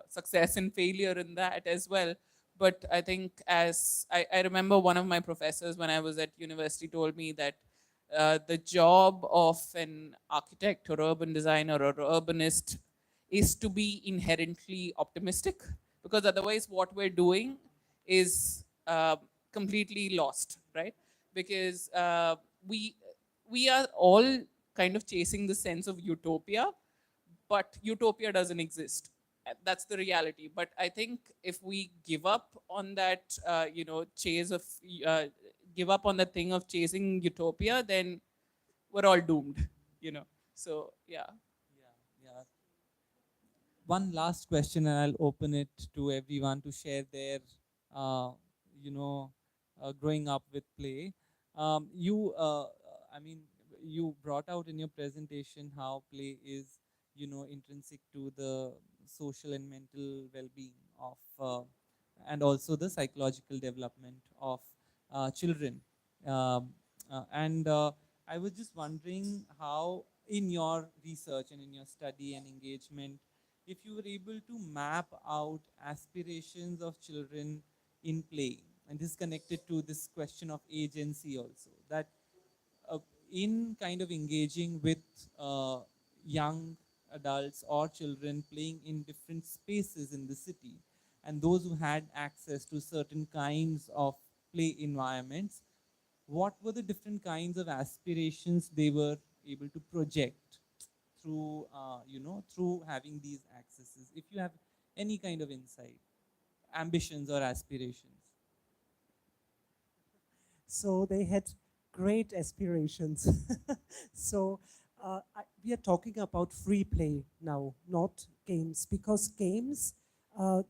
success and failure in that as well. But I think, as I remember, one of my professors when I was at university told me that the job of an architect or urban designer or urbanist is to be inherently optimistic, because otherwise what we're doing is completely lost, right? Because we are all kind of chasing the sense of utopia, but utopia doesn't exist. That's the reality. But I think if we give up on that, chase of, uh, give up on the thing of chasing utopia, then we're all doomed, you know. So yeah. Yeah, yeah. One last question, and I'll open it to everyone to share their, uh, you know, growing up with play. I mean, you brought out in your presentation how play is, intrinsic to the social and mental well-being of, and also the psychological development of children. Um, and I was just wondering how, in your research and in your study and engagement, if you were able to map out aspirations of children in playing, and this is connected to this question of agency also, that uh, in kind of engaging with young adults or children playing in different spaces in the city, and those who had access to certain kinds of play environments, what were the different kinds of aspirations they were able to project through through having these accesses? If you have any kind of insight, ambitions or aspirations. So they had great aspirations. So we are talking about free play now, not games, because games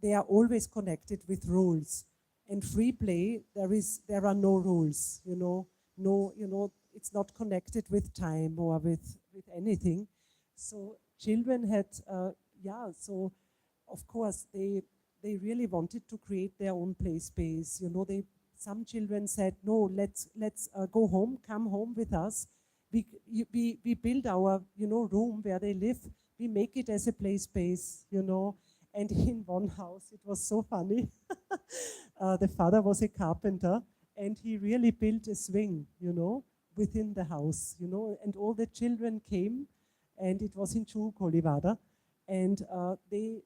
they are always connected with rules, and free play there are no rules. No, it's not connected with time or with anything. So children had yeah. So of course they really wanted to create their own play space. They some children said, no, let's go home, come home with us. We build our room where they live. We make it as a play space. And in one house, it was so funny. The father was a carpenter, and he really built a swing, within the house. And all the children came, and it was in Chukolivada, and they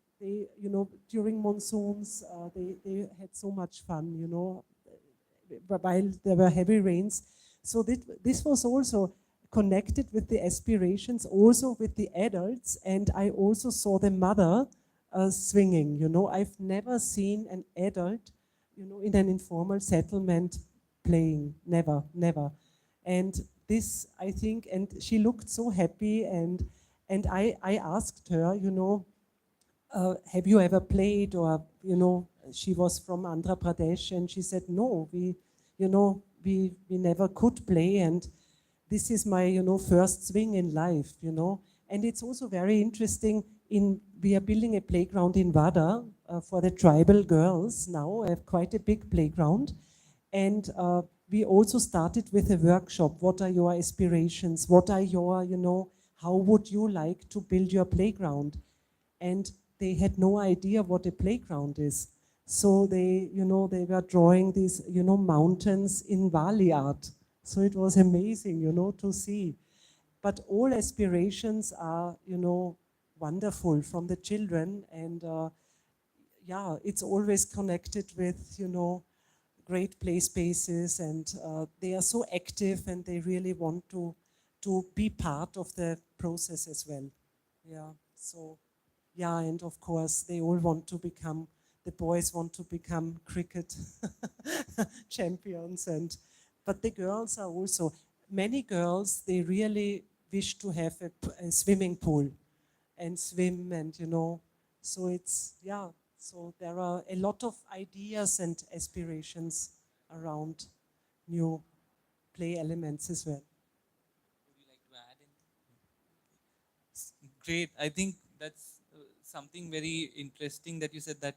during monsoons, they had so much fun, while there were heavy rains. So this was also connected with the aspirations, also with the adults, and I also saw the mother swinging. I've never seen an adult, in an informal settlement playing. Never, never. And this, I think, and she looked so happy, and I asked her, have you ever played? Or she was from Andhra Pradesh, and she said, no, we never could play, and this is my first swing in life. And it's also very interesting. We are building a playground in Vada for the tribal girls now. I have quite a big playground, and we also started with a workshop. What are your aspirations? What are your, how would you like to build your playground? And they had no idea what a playground is. So they were drawing these, mountains in Valley art. So it was amazing, to see. But all aspirations are, wonderful from the children. And yeah, it's always connected with, great play spaces. And they are so active, and they really want to be part of the process as well. Yeah, so yeah, and of course they all want to become, the boys want to become cricket champions, but the girls are also, many girls, they really wish to have a swimming pool and swim, and so it's, yeah, so there are a lot of ideas and aspirations around new play elements as well. Would you like to add anything? Great. I think that's something very interesting that you said, that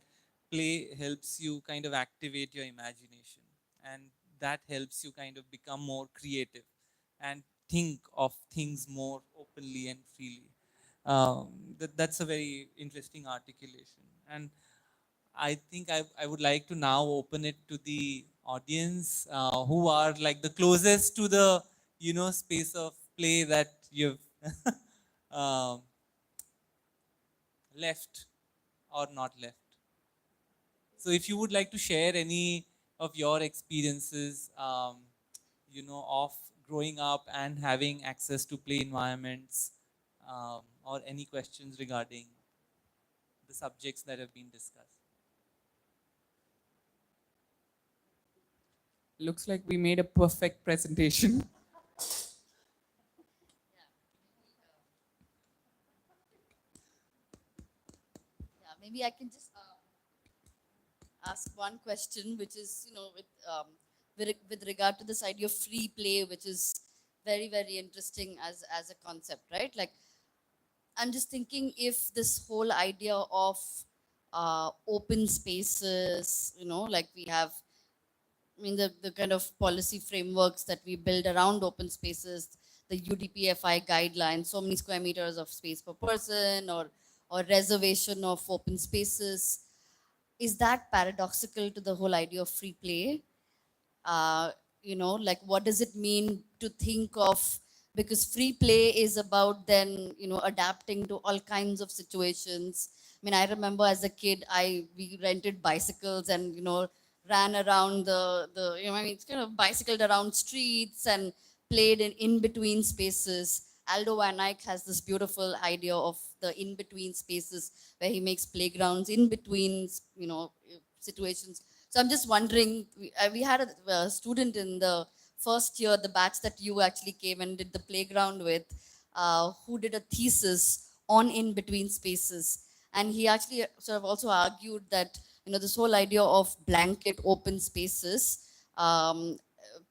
play helps you kind of activate your imagination, and that helps you kind of become more creative and think of things more openly and freely. That's a very interesting articulation. And I think I would like to now open it to the audience who are like the closest to the space of play that you've um, left or not left. So if you would like to share any of your experiences, of growing up and having access to play environments, or any questions regarding the subjects that have been discussed. Looks like we made a perfect presentation. Yeah, maybe I can just ask one question, which is, with regard to this idea of free play, which is very, very interesting as a concept, right? Like, I'm just thinking if this whole idea of open spaces, like we have, I mean, the kind of policy frameworks that we build around open spaces, the UDPFI guidelines, so many square meters of space per person, or or reservation of open spaces. Is that paradoxical to the whole idea of free play? You know, like what does it mean to think of, because free play is about then, you know, adapting to all kinds of situations. I mean, I remember as a kid, we rented bicycles and, you know, ran around the you know, I mean, it's kind of bicycled around streets and played in between spaces. Aldo Van Eyck has this beautiful idea of the in between spaces where he makes playgrounds in between, you know, situations. So I'm just wondering, we had a student in the first year, the batch that you actually came and did the playground with, who did a thesis on in between spaces. And he actually sort of also argued that, you know, this whole idea of blanket open spaces,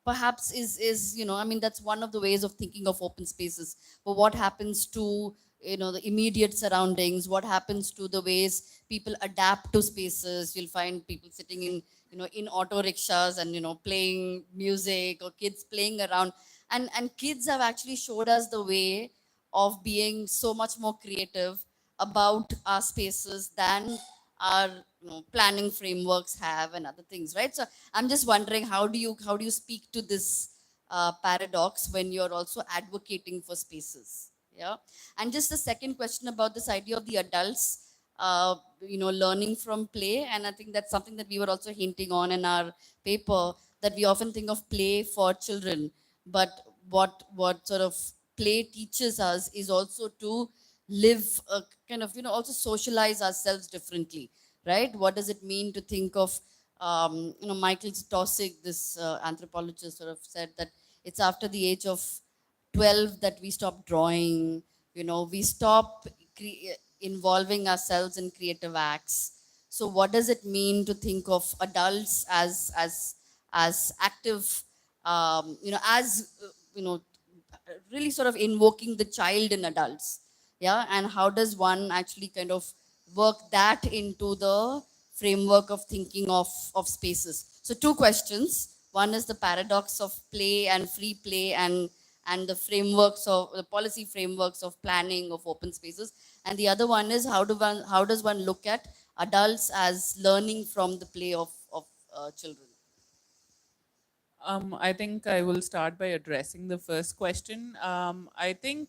perhaps is, you know, I mean, that's one of the ways of thinking of open spaces. But what happens to, you know, the immediate surroundings? What happens to the ways people adapt to spaces? You'll find people sitting in, you know, in auto rickshaws and, you know, playing music, or kids playing around. And kids have actually showed us the way of being so much more creative about our spaces than our, you know, planning frameworks have and other things, right? So I'm just wondering, how do you speak to this paradox when you're also advocating for spaces? Yeah. And just the second question about this idea of the adults, you know, learning from play. And I think that's something that we were also hinting on in our paper, that we often think of play for children, but what sort of play teaches us is also to live a kind of, you know, also socialize ourselves differently, right? What does it mean to think of, you know, Michael Taussig, this anthropologist, sort of said that it's after the age of 12 that we stop drawing, you know, we stop involving ourselves in creative acts. So what does it mean to think of adults as active, you know, as you know, really sort of invoking the child in adults? Yeah. And how does one actually kind of work that into the framework of thinking of spaces? So two questions. One is the paradox of play and free play, and the frameworks of the policy frameworks of planning of open spaces. And the other one is, how does one look at adults as learning from the play of children? I think I will start by addressing the first question. I think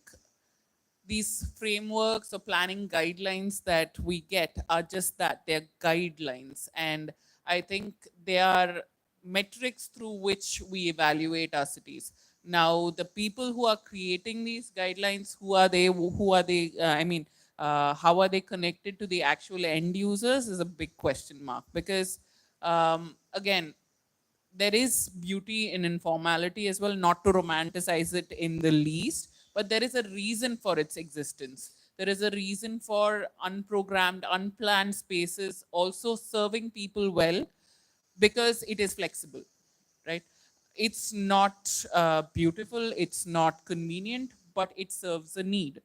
these frameworks or planning guidelines that we get are just that, they're guidelines. And I think they are metrics through which we evaluate our cities. Now, the people who are creating these guidelines, who are they? Who are they? How are they connected to the actual end users is a big question mark, because again, there is beauty in informality as well, not to romanticize it in the least, but there is a reason for its existence. There is a reason for unprogrammed, unplanned spaces also serving people well, because it is flexible, right? It's not beautiful, it's not convenient, but it serves a need.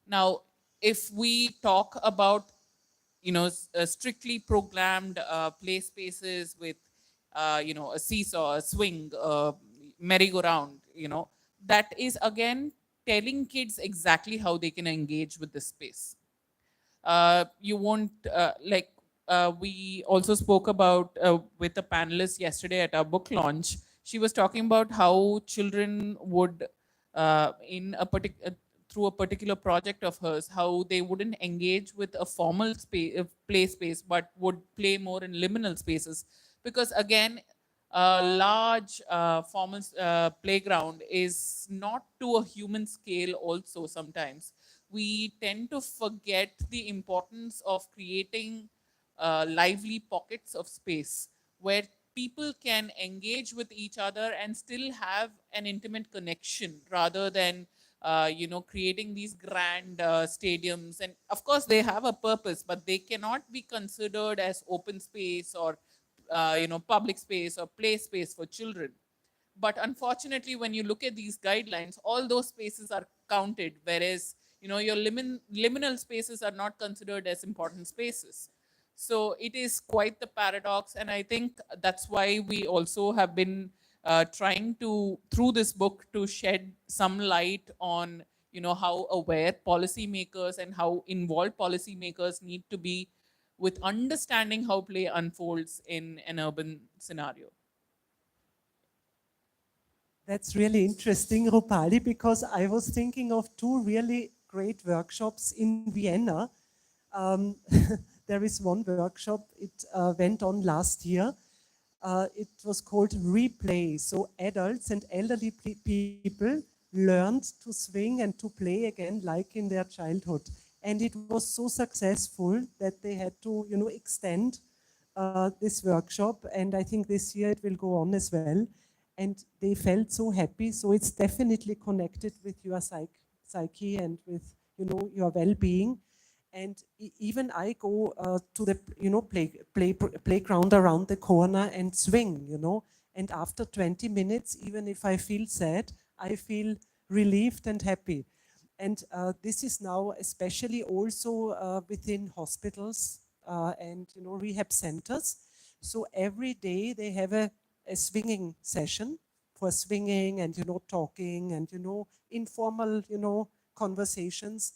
Now, if we talk about, you know, strictly programmed play spaces with, you know, a seesaw, a swing, merry-go-round, you know, that is again telling kids exactly how they can engage with the space. You won't we also spoke about with a panelist yesterday at our book launch. She was talking about how children would in a particular through a particular project of hers, how they wouldn't engage with a formal space, play space, but would play more in liminal spaces, because again, a large formal playground is not to a human scale. Also, sometimes we tend to forget the importance of creating lively pockets of space where people can engage with each other and still have an intimate connection, rather than you know, creating these grand stadiums. And of course they have a purpose, but they cannot be considered as open space or you know, public space or play space for children. But unfortunately, when you look at these guidelines, all those spaces are counted, whereas, you know, your liminal spaces are not considered as important spaces. So it is quite the paradox, and I think that's why we also have been trying to, through this book, to shed some light on, how aware policymakers and how involved policymakers need to be with understanding how play unfolds in an urban scenario. That's really interesting, Rupali, because I was thinking of two really great workshops in Vienna. Um, there is one workshop, it went on last year. It was called Replay. So adults and elderly people learned to swing and to play again like in their childhood. And it was so successful that they had to, extend this workshop. And I think this year it will go on as well. And they felt so happy. So it's definitely connected with your psyche and with, your well-being. And even I go to the playground around the corner and swing, and after 20 minutes, even if I feel sad, I feel relieved and happy. And this is now especially also within hospitals and rehab centers. So every day they have a swinging session for swinging and talking and informal conversations,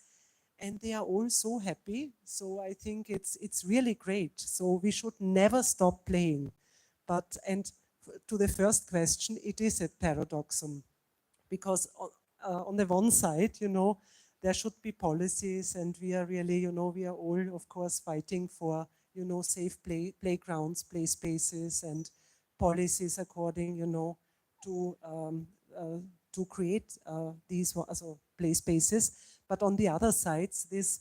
and they are all so happy. So I think it's really great. So we should never stop playing. But and to the first question, it is a paradoxum, because on the one side, there should be policies, and we are really, we are all, of course, fighting for, safe playgrounds, play spaces, and policies according, to to create these also play spaces. But on the other sides, this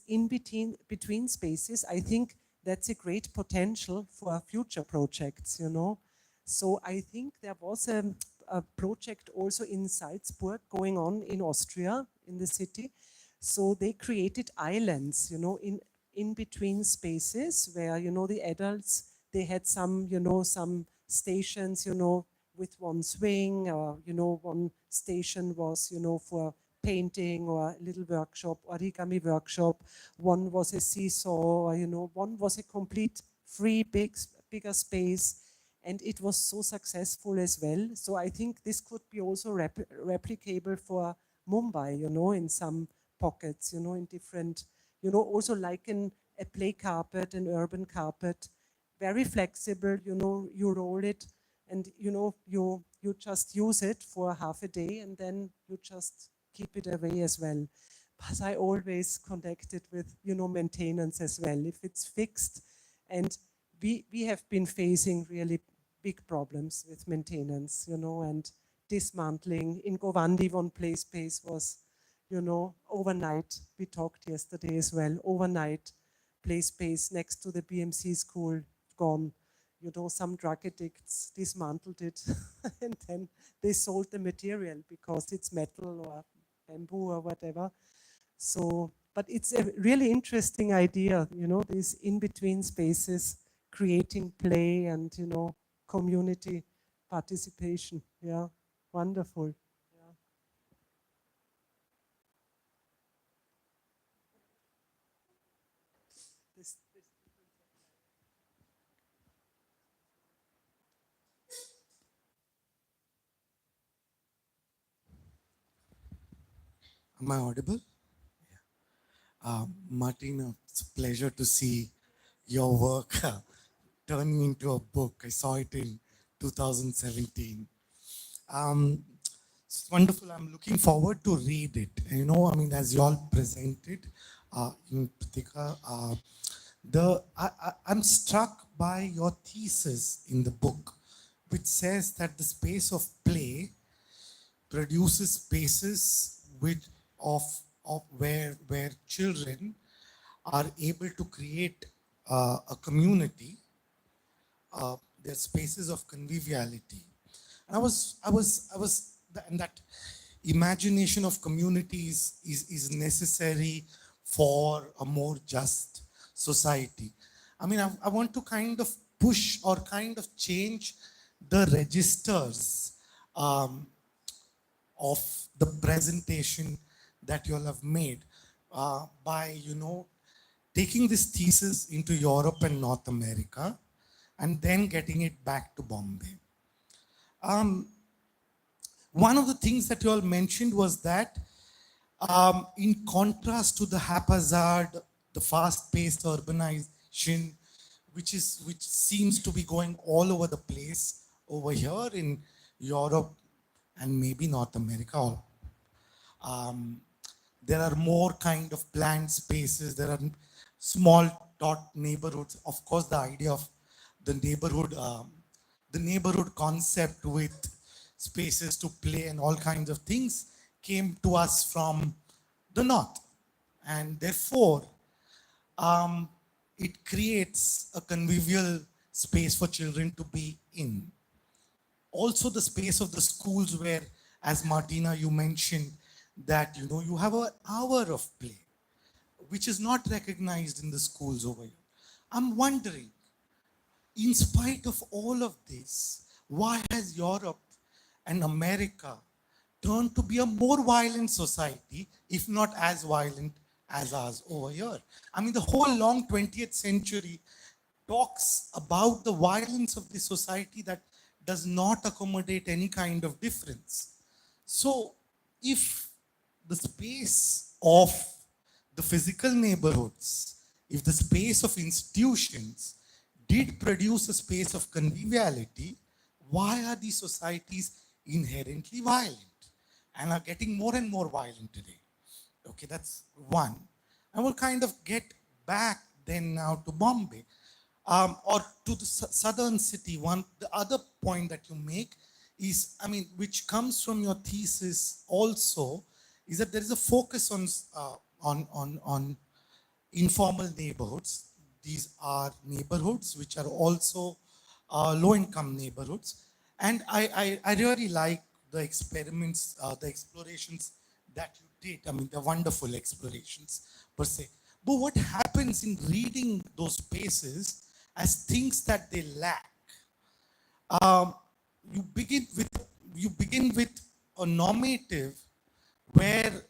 in between spaces, I think that's a great potential for future projects. So I think there was a project also in Salzburg going on in Austria, in the city. So they created islands, in between spaces where, the adults, they had some, some stations, with one swing, or, one station was, for painting or a little workshop, origami workshop. One was a seesaw, or, one was a complete free bigger space. And it was so successful as well. So I think this could be also replicable for Mumbai, in some pockets, in different, also like a play carpet, an urban carpet, very flexible, you roll it and, you just use it for half a day and then you just keep it away as well. But I always connect it with, maintenance as well. If it's fixed, and we have been facing really big problems with maintenance, and dismantling. In Govandi, one play space was, overnight. We talked yesterday as well. Overnight play space next to the BMC school, gone. Some drug addicts dismantled it and then they sold the material because it's metal or bamboo or whatever. So, but it's a really interesting idea, these in-between spaces, creating play and, community participation. Yeah, wonderful. Yeah. Am I audible? Martina, it's a pleasure to see your work turning into a book. I saw it in 2017. It's wonderful. I'm looking forward to read it. As you all presented in Pritika, I'm struck by your thesis in the book, which says that the space of play produces spaces of where children are able to create a community. Their spaces of conviviality. And and that imagination of communities is necessary for a more just society. I want to kind of push or kind of change the registers of the presentation that you all have made by, taking this thesis into Europe and North America and then getting it back to Bombay. One of the things that you all mentioned was that In contrast to the haphazard, the fast-paced urbanization, which seems to be going all over the place over here in Europe and maybe North America. Um, there are more kind of planned spaces. There are small dot neighborhoods. Of course, the idea of the neighborhood concept with spaces to play and all kinds of things came to us from the north, and therefore it creates a convivial space for children to be in. Also the space of the schools where, as Martina, you mentioned that, you have an hour of play, which is not recognized in the schools over here. I'm wondering, in spite of all of this, why has Europe and America turned to be a more violent society, if not as violent as ours over here? I mean, the whole long 20th century talks about the violence of the society that does not accommodate any kind of difference. So, if the space of the physical neighborhoods, if the space of institutions did produce a space of conviviality, why are these societies inherently violent and are getting more and more violent today? Okay, that's one. I will kind of get back then now to Bombay, or to the southern city. The other point that you make is, I mean, which comes from your thesis also, is that there is a focus on informal neighborhoods. These are neighborhoods which are also low-income neighborhoods. And I really like the experiments, the explorations that you did. I mean, they're wonderful explorations per se. But what happens in reading those spaces as things that they lack? Um, you begin with a normative where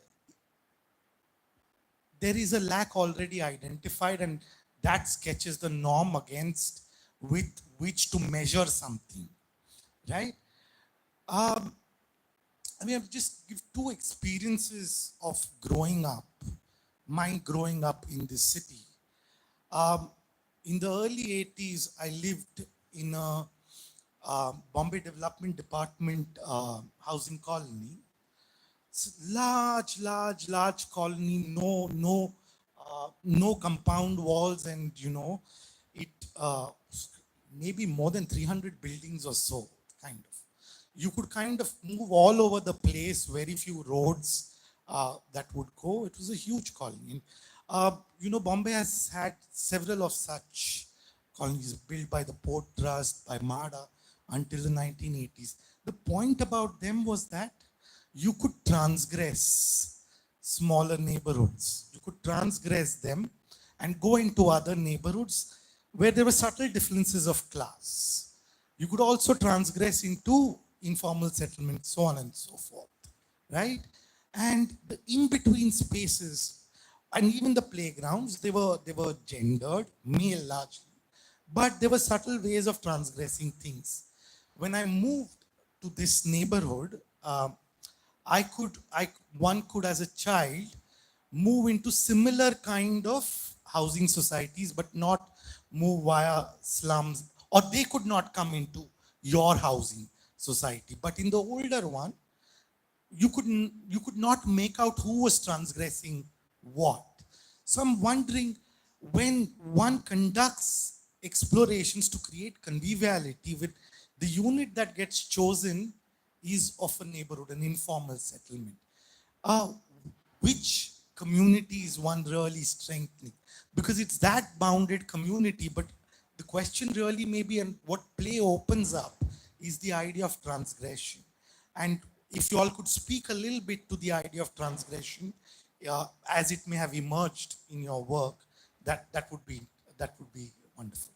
there is a lack already identified, and that sketches the norm against with which to measure something, right? Um, I mean, I'll just give two experiences of growing up, mine growing up in this city. Um, in the early 80s, I lived in a Bombay Development Department housing colony. Large colony, no compound walls, and it maybe more than 300 buildings or so, kind of. You could kind of move all over the place, very few roads that would go. It was a huge colony. And, Bombay has had several of such colonies built by the Port Trust, by MADA until the 1980s. The point about them was that you could transgress smaller neighborhoods. You could transgress them and go into other neighborhoods where there were subtle differences of class. You could also transgress into informal settlements, so on and so forth, right? And the in-between spaces, and even the playgrounds, they were gendered, male largely, but there were subtle ways of transgressing things. When I moved to this neighborhood, one could, as a child, move into similar kind of housing societies, but not move via slums, or they could not come into your housing society. But in the older one, you could not make out who was transgressing what. So I'm wondering, when one conducts explorations to create conviviality, with the unit that gets chosen is of a neighborhood, an informal settlement. Uh, which community is one really strengthening? Because it's that bounded community, but the question really maybe, and what play opens up, is the idea of transgression. And if you all could speak a little bit to the idea of transgression, as it may have emerged in your work, that would be wonderful.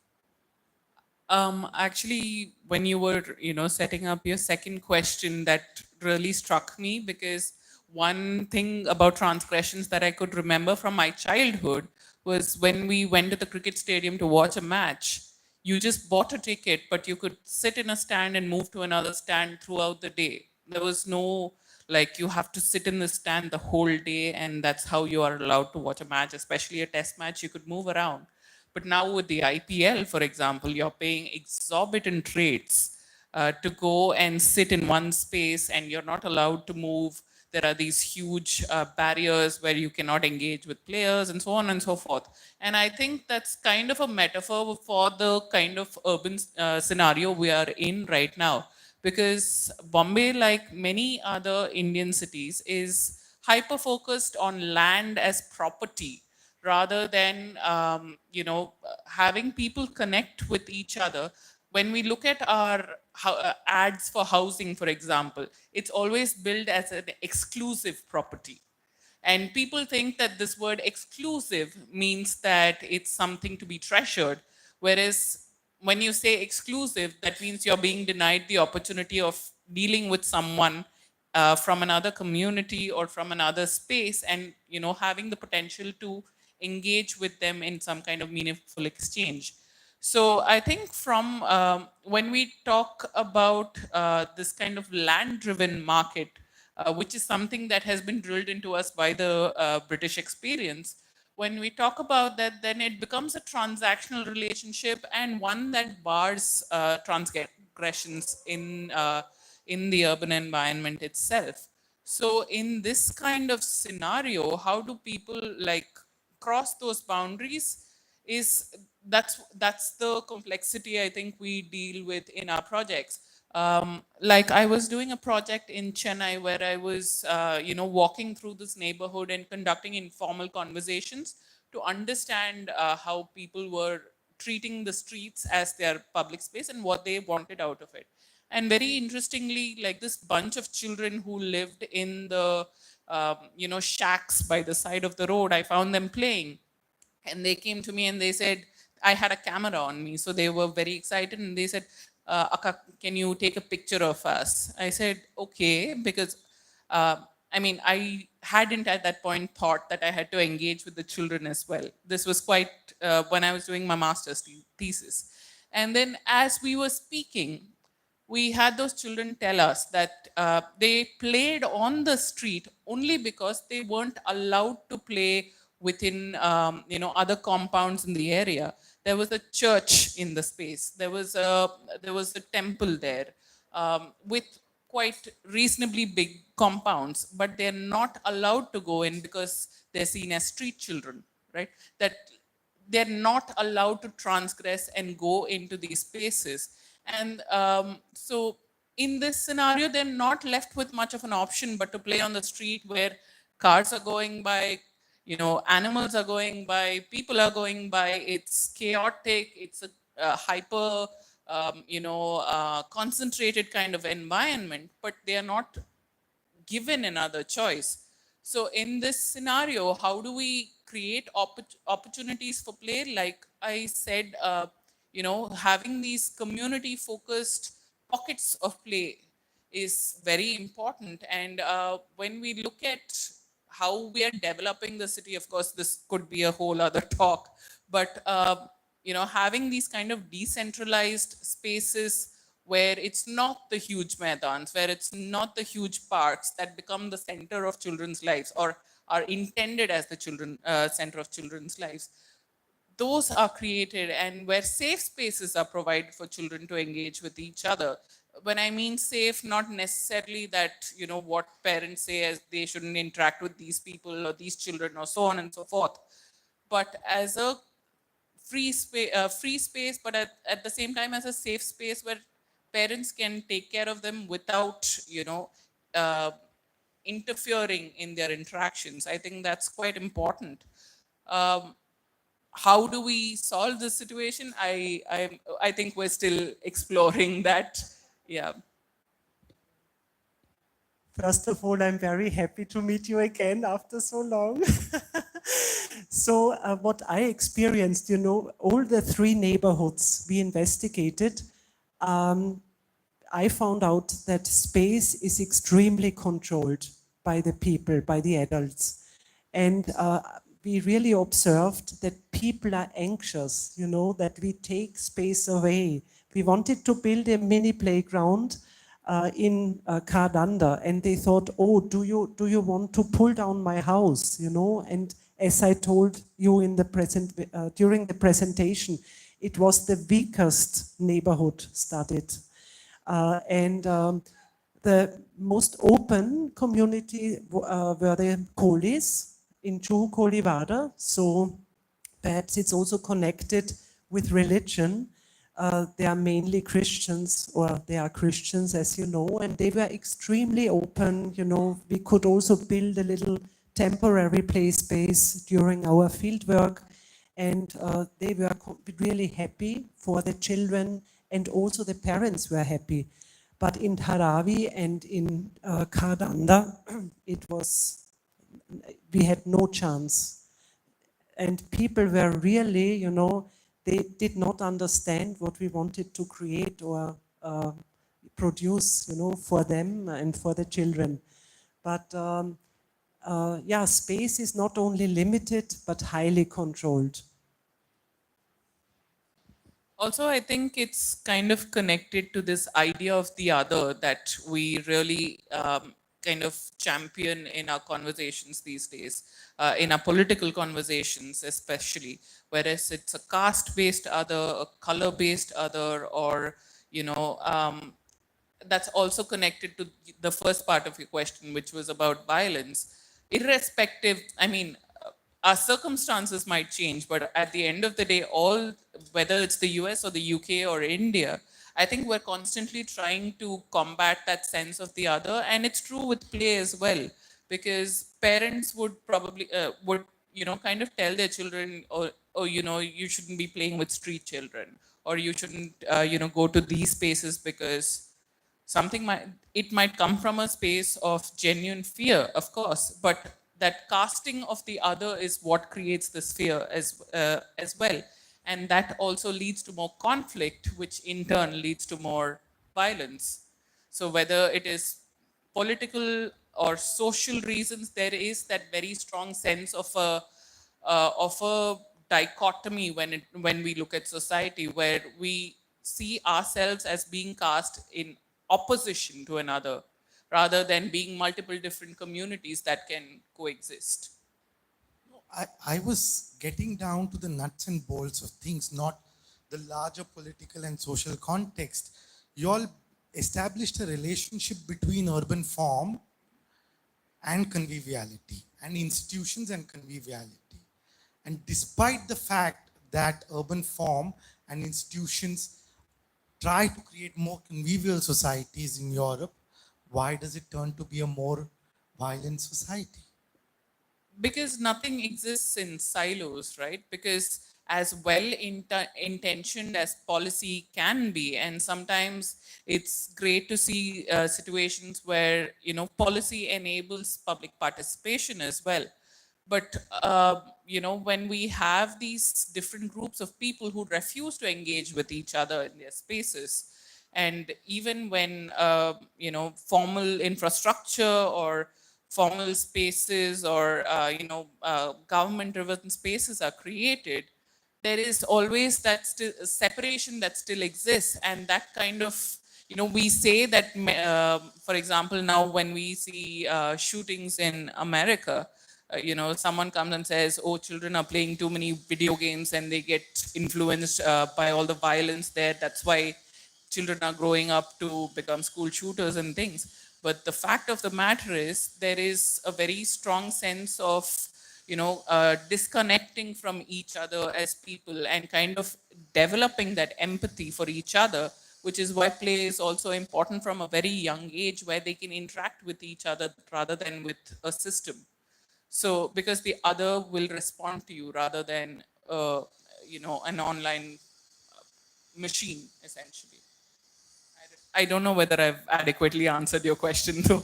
Actually, when you were, setting up your second question, that really struck me, because one thing about transgressions that I could remember from my childhood was when we went to the cricket stadium to watch a match. You just bought a ticket, but you could sit in a stand and move to another stand throughout the day. There was no like you have to sit in the stand the whole day and that's how you are allowed to watch a match, especially a test match. You could move around. But now with the IPL, for example, you're paying exorbitant rates to go and sit in one space and you're not allowed to move. There are these huge barriers where you cannot engage with players and so on and so forth. And I think that's kind of a metaphor for the kind of urban scenario we are in right now. Because Bombay, like many other Indian cities, is hyper focused on land as property rather than having people connect with each other. When we look at our ads for housing, for example, it's always billed as an exclusive property. And people think that this word exclusive means that it's something to be treasured. Whereas when you say exclusive, that means you're being denied the opportunity of dealing with someone from another community or from another space, and having the potential to engage with them in some kind of meaningful exchange. So I think from when we talk about this kind of land-driven market, which is something that has been drilled into us by the British experience, when we talk about that, then it becomes a transactional relationship and one that bars transgressions in the urban environment itself. So in this kind of scenario, how do people like cross those boundaries? Is that's the complexity I think we deal with in our projects. Like I was doing a project in Chennai where I was, walking through this neighborhood and conducting informal conversations to understand how people were treating the streets as their public space and what they wanted out of it. And very interestingly, like this bunch of children who lived in the, shacks by the side of the road, I found them playing. And they came to me and they said, I had a camera on me, so they were very excited and they said, Akka, can you take a picture of us? I said, okay, because uh, I hadn't at that point thought that I had to engage with the children as well. This was quite when I was doing my master's thesis. And then as we were speaking, we had those children tell us that they played on the street only because they weren't allowed to play within other compounds in the area. There was a church in the space. There was a temple there with quite reasonably big compounds, but they're not allowed to go in because they're seen as street children, right? That they're not allowed to transgress and go into these spaces. And so in this scenario, they're not left with much of an option but to play on the street where cars are going by, animals are going by, people are going by. It's chaotic. It's a hyper, concentrated kind of environment, but they are not given another choice. So in this scenario, how do we create opportunities for play? Like I said, having these community focused pockets of play is very important. And when we look at how we are developing the city, of course, this could be a whole other talk, but having these kind of decentralized spaces where it's not the huge maidans, where it's not the huge parks that become the center of children's lives or are intended as the center of children's lives. Those are created, and where safe spaces are provided for children to engage with each other. When I mean safe, not necessarily that, what parents say as they shouldn't interact with these people or these children or so on and so forth, but as a free space, but at the same time as a safe space where parents can take care of them without, uh, interfering in their interactions. I think that's quite important. Um, how do we solve this situation? I think we're still exploring that. Yeah. First of all, I'm very happy to meet you again after so long. So what I experienced, all the three neighborhoods we investigated, I found out that space is extremely controlled by the people, by the adults. And we really observed that people are anxious, that we take space away. We wanted to build a mini playground, in Kardanda, and they thought, oh, do you want to pull down my house, you know? And as I told you in the during the presentation, it was the weakest neighborhood studied. And the most open community were the Kolis in Chu Kolivada. So perhaps it's also connected with religion. They are mainly Christians, or they are Christians, as you know, and they were extremely open. You know, we could also build a little temporary play space during our field work, and they were really happy for the children, and also the parents were happy. But in Dharavi and in Kardanda, it was, we had no chance. And people were really, you know, they did not understand what we wanted to create or produce, you know, for them and for the children. But yeah, space is not only limited, but highly controlled. Also, I think it's kind of connected to this idea of the other that we really kind of champion in our conversations these days, in our political conversations especially, whereas it's a caste-based other, a color-based other, or, you know, that's also connected to the first part of your question, which was about violence. Irrespective, I mean, our circumstances might change, but at the end of the day, all, whether it's the US or the UK or India, I think we're constantly trying to combat that sense of the other. And it's true with play as well, because parents would probably, would, you know, kind of tell their children, or, you know, you shouldn't be playing with street children, or you shouldn't, you know, go to these spaces because something might, it might come from a space of genuine fear, of course, but that casting of the other is what creates this fear as well, and that also leads to more conflict, which in turn leads to more violence. So whether it is political or social reasons, there is that very strong sense of a dichotomy when we look at society, where we see ourselves as being cast in opposition to another, rather than being multiple different communities that can coexist. I was getting down to the nuts and bolts of things, not the larger political and social context. You all established a relationship between urban form and conviviality, and institutions and conviviality. And despite the fact that urban form and institutions try to create more convivial societies in Europe, why does it turn to be a more violent society? Because nothing exists in silos, right? Because as well intentioned as policy can be, and sometimes it's great to see situations where, you know, policy enables public participation as well. But you know, when we have these different groups of people who refuse to engage with each other in their spaces, and even when you know, formal infrastructure or formal spaces or you know, government driven spaces are created, there is always that separation that still exists. And that kind of, you know, we say that for example, now when we see shootings in America, you know, someone comes and says, oh, children are playing too many video games and they get influenced by all the violence there, that's why children are growing up to become school shooters and things. But the fact of the matter is, there is a very strong sense of, you know, disconnecting from each other as people and kind of developing that empathy for each other, which is why play is also important from a very young age, where they can interact with each other rather than with a system. So because the other will respond to you rather than you know, an online machine essentially. I don't know whether I've adequately answered your question though.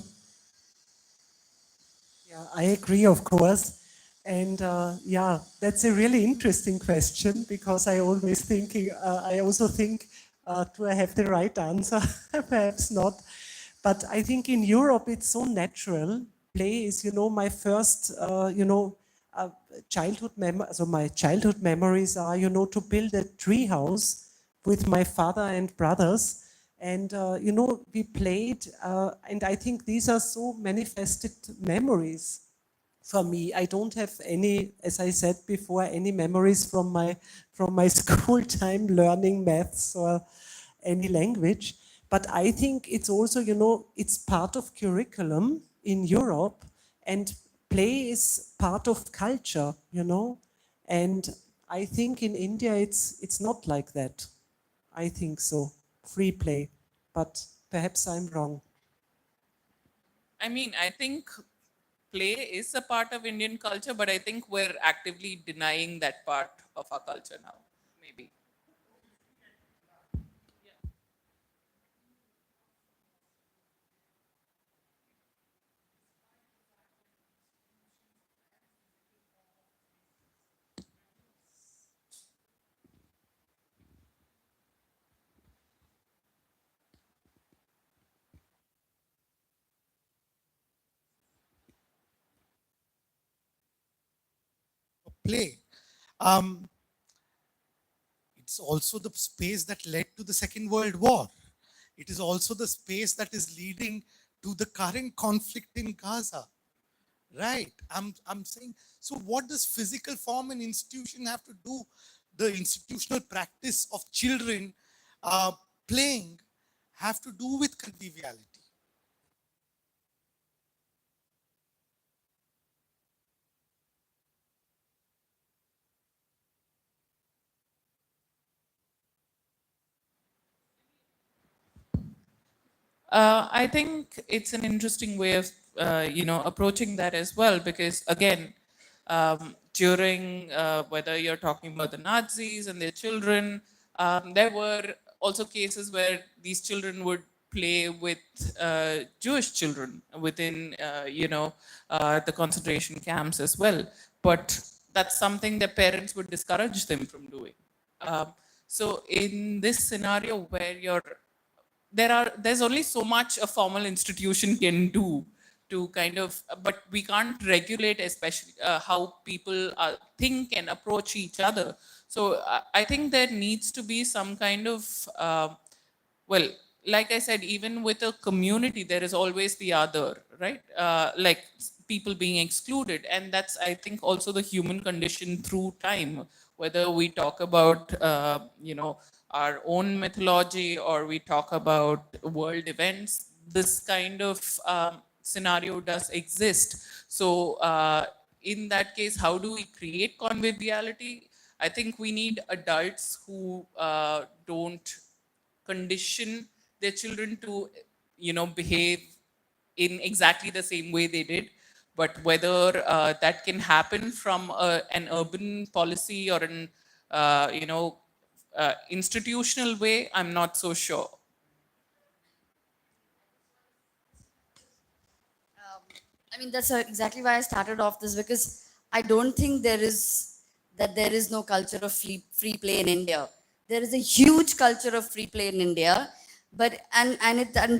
Yeah, I agree, of course. And yeah, that's a really interesting question, because I always thinking, I also think, do I have the right answer? Perhaps not. But I think in Europe it's so natural. Play is, you know, my first, you know, childhood memory. So my childhood memories are, you know, to build a tree house with my father and brothers. And, we played, and I think these are so manifested memories for me. I don't have any, as I said before, any memories from my school time learning maths or any language. But I think it's also, it's part of curriculum in Europe, and play is part of culture, And I think in India it's not like that. I think so. Free play. But perhaps I'm wrong. I mean, I think play is a part of Indian culture, but I think we're actively denying that part of our culture now, maybe. Play. It's also the space that led to the Second World War. It is also the space that is leading to the current conflict in Gaza. Right. I'm saying, so what does physical form and institution have to do? The institutional practice of children playing have to do with conviviality. I think it's an interesting way of, approaching that as well, because again, during whether you're talking about the Nazis and their children, there were also cases where these children would play with Jewish children within, the concentration camps as well. But that's something that parents would discourage them from doing. Um, so in this scenario where there's only so much a formal institution can do to kind of, but we can't regulate especially how people think and approach each other. So I think there needs to be some kind of well, like I said, even with a community, there is always the other, right? Like people being excluded. And that's, I think, also the human condition through time. Whether we talk about, our own mythology or we talk about world events, this kind of scenario does exist. So, in that case, how do we create conviviality? I think we need adults who don't condition their children to behave in exactly the same way they did, but whether that can happen from an urban policy or an institutional way, I'm not so sure. I mean, that's exactly why I started off this, because I don't think there is no culture of free play in India. There is a huge culture of free play in India, but and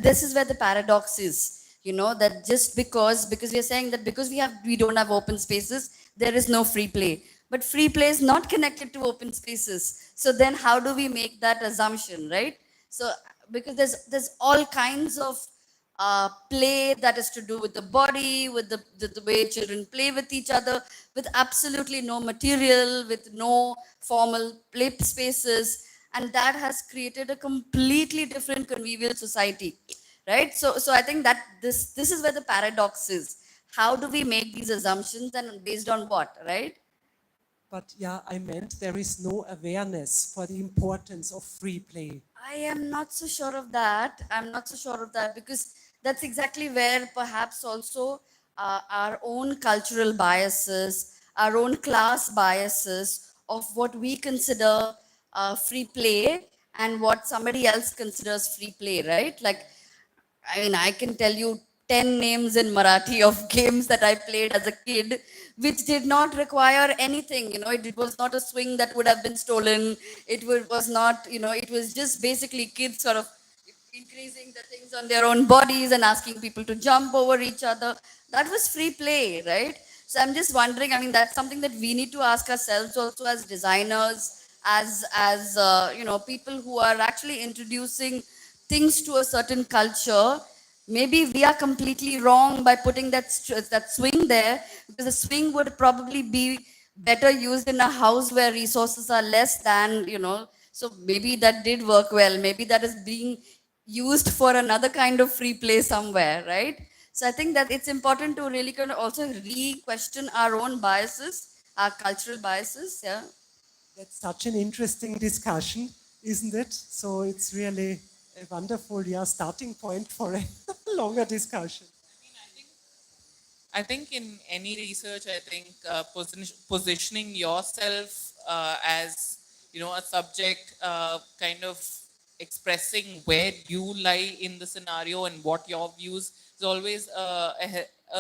this is where the paradox is. That just because we are saying that because we don't have open spaces, there is no free play. But free play is not connected to open spaces. So then how do we make that assumption, right? So because there's all kinds of play that is to do with the body, with the way children play with each other, with absolutely no material, with no formal play spaces. And that has created a completely different convivial society, right? So I think that this is where the paradox is. How do we make these assumptions, and based on what, right? But yeah, I meant there is no awareness for the importance of free play. I am not so sure of that. I'm not so sure of that, because that's exactly where perhaps also our own cultural biases, our own class biases of what we consider free play and what somebody else considers free play, right? Like, I mean, I can tell you 10 names in Marathi of games that I played as a kid, which did not require anything. It was not a swing that would have been stolen. Was not, it was just basically kids sort of increasing the things on their own bodies and asking people to jump over each other. That was free play, right? So I'm just wondering, I mean, that's something that we need to ask ourselves also as designers, as people who are actually introducing things to a certain culture, maybe we are completely wrong by putting that swing there, because the swing would probably be better used in a house where resources are less than, so maybe that did work well. Maybe that is being used for another kind of free play somewhere, right? So I think that it's important to really kind of also re-question our own biases, our cultural biases. Yeah. That's such an interesting discussion, isn't it? So it's really a wonderful, starting point for a longer discussion. I think in any research, I think positioning yourself as a subject, kind of expressing where you lie in the scenario and what your views is always a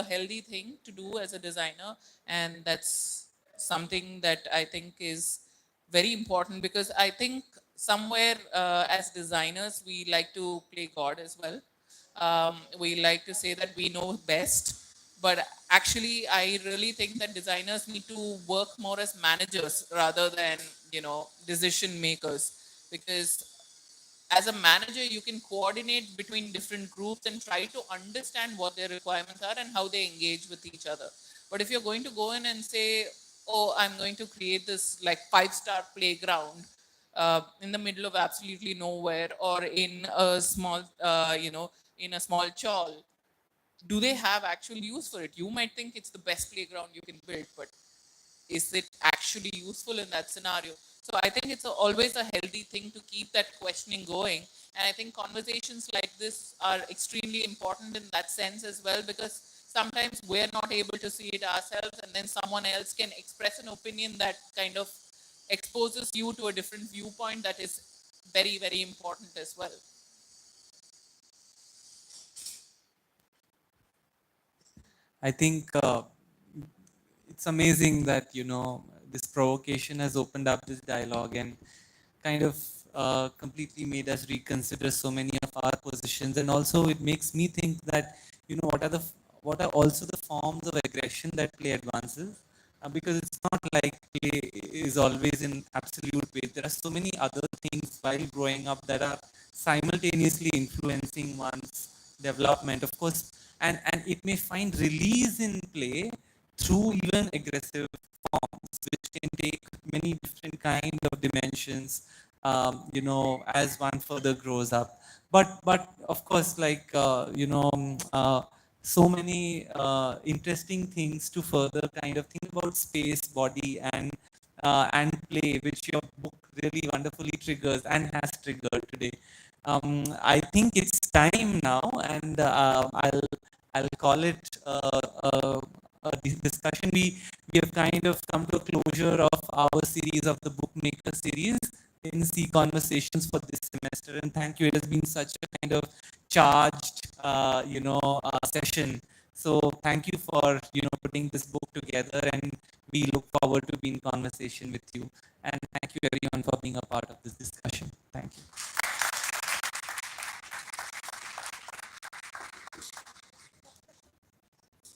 healthy thing to do as a designer, and that's something that I think is very important, because I think somewhere as designers we like to play God as well. We like to say that we know best, but actually I really think that designers need to work more as managers rather than decision makers, because as a manager you can coordinate between different groups and try to understand what their requirements are and how they engage with each other. But if you're going to go in and say, oh, I'm going to create this like 5-star playground in the middle of absolutely nowhere, or in a small in a small chawl, do they have actual use for it? You might think it's the best playground you can build, but is it actually useful in that scenario? So I think it's always a healthy thing to keep that questioning going. And I think conversations like this are extremely important in that sense as well, because sometimes we're not able to see it ourselves, and then someone else can express an opinion that kind of exposes you to a different viewpoint that is very, very important as well. I think it's amazing that this provocation has opened up this dialogue and kind of completely made us reconsider so many of our positions, and also it makes me think that what are also the forms of aggression that play advances, because it's not like play is always in absolute way. There are so many other things while growing up that are simultaneously influencing one's development, of course, and it may find release in play through even aggressive forms, which can take many different kind of dimensions, as one further grows up. But of course, like so many interesting things to further kind of think about space, body, and play, which your book really wonderfully triggers and has triggered today. I think it's time now, and I'll call it this discussion. We have kind of come to a closure of our series of the Bookmaker series in the conversations for this semester, and thank you. It has been such a kind of charged, session. So thank you for putting this book together, and we look forward to being in conversation with you. And thank you everyone for being a part of this discussion. Thank you.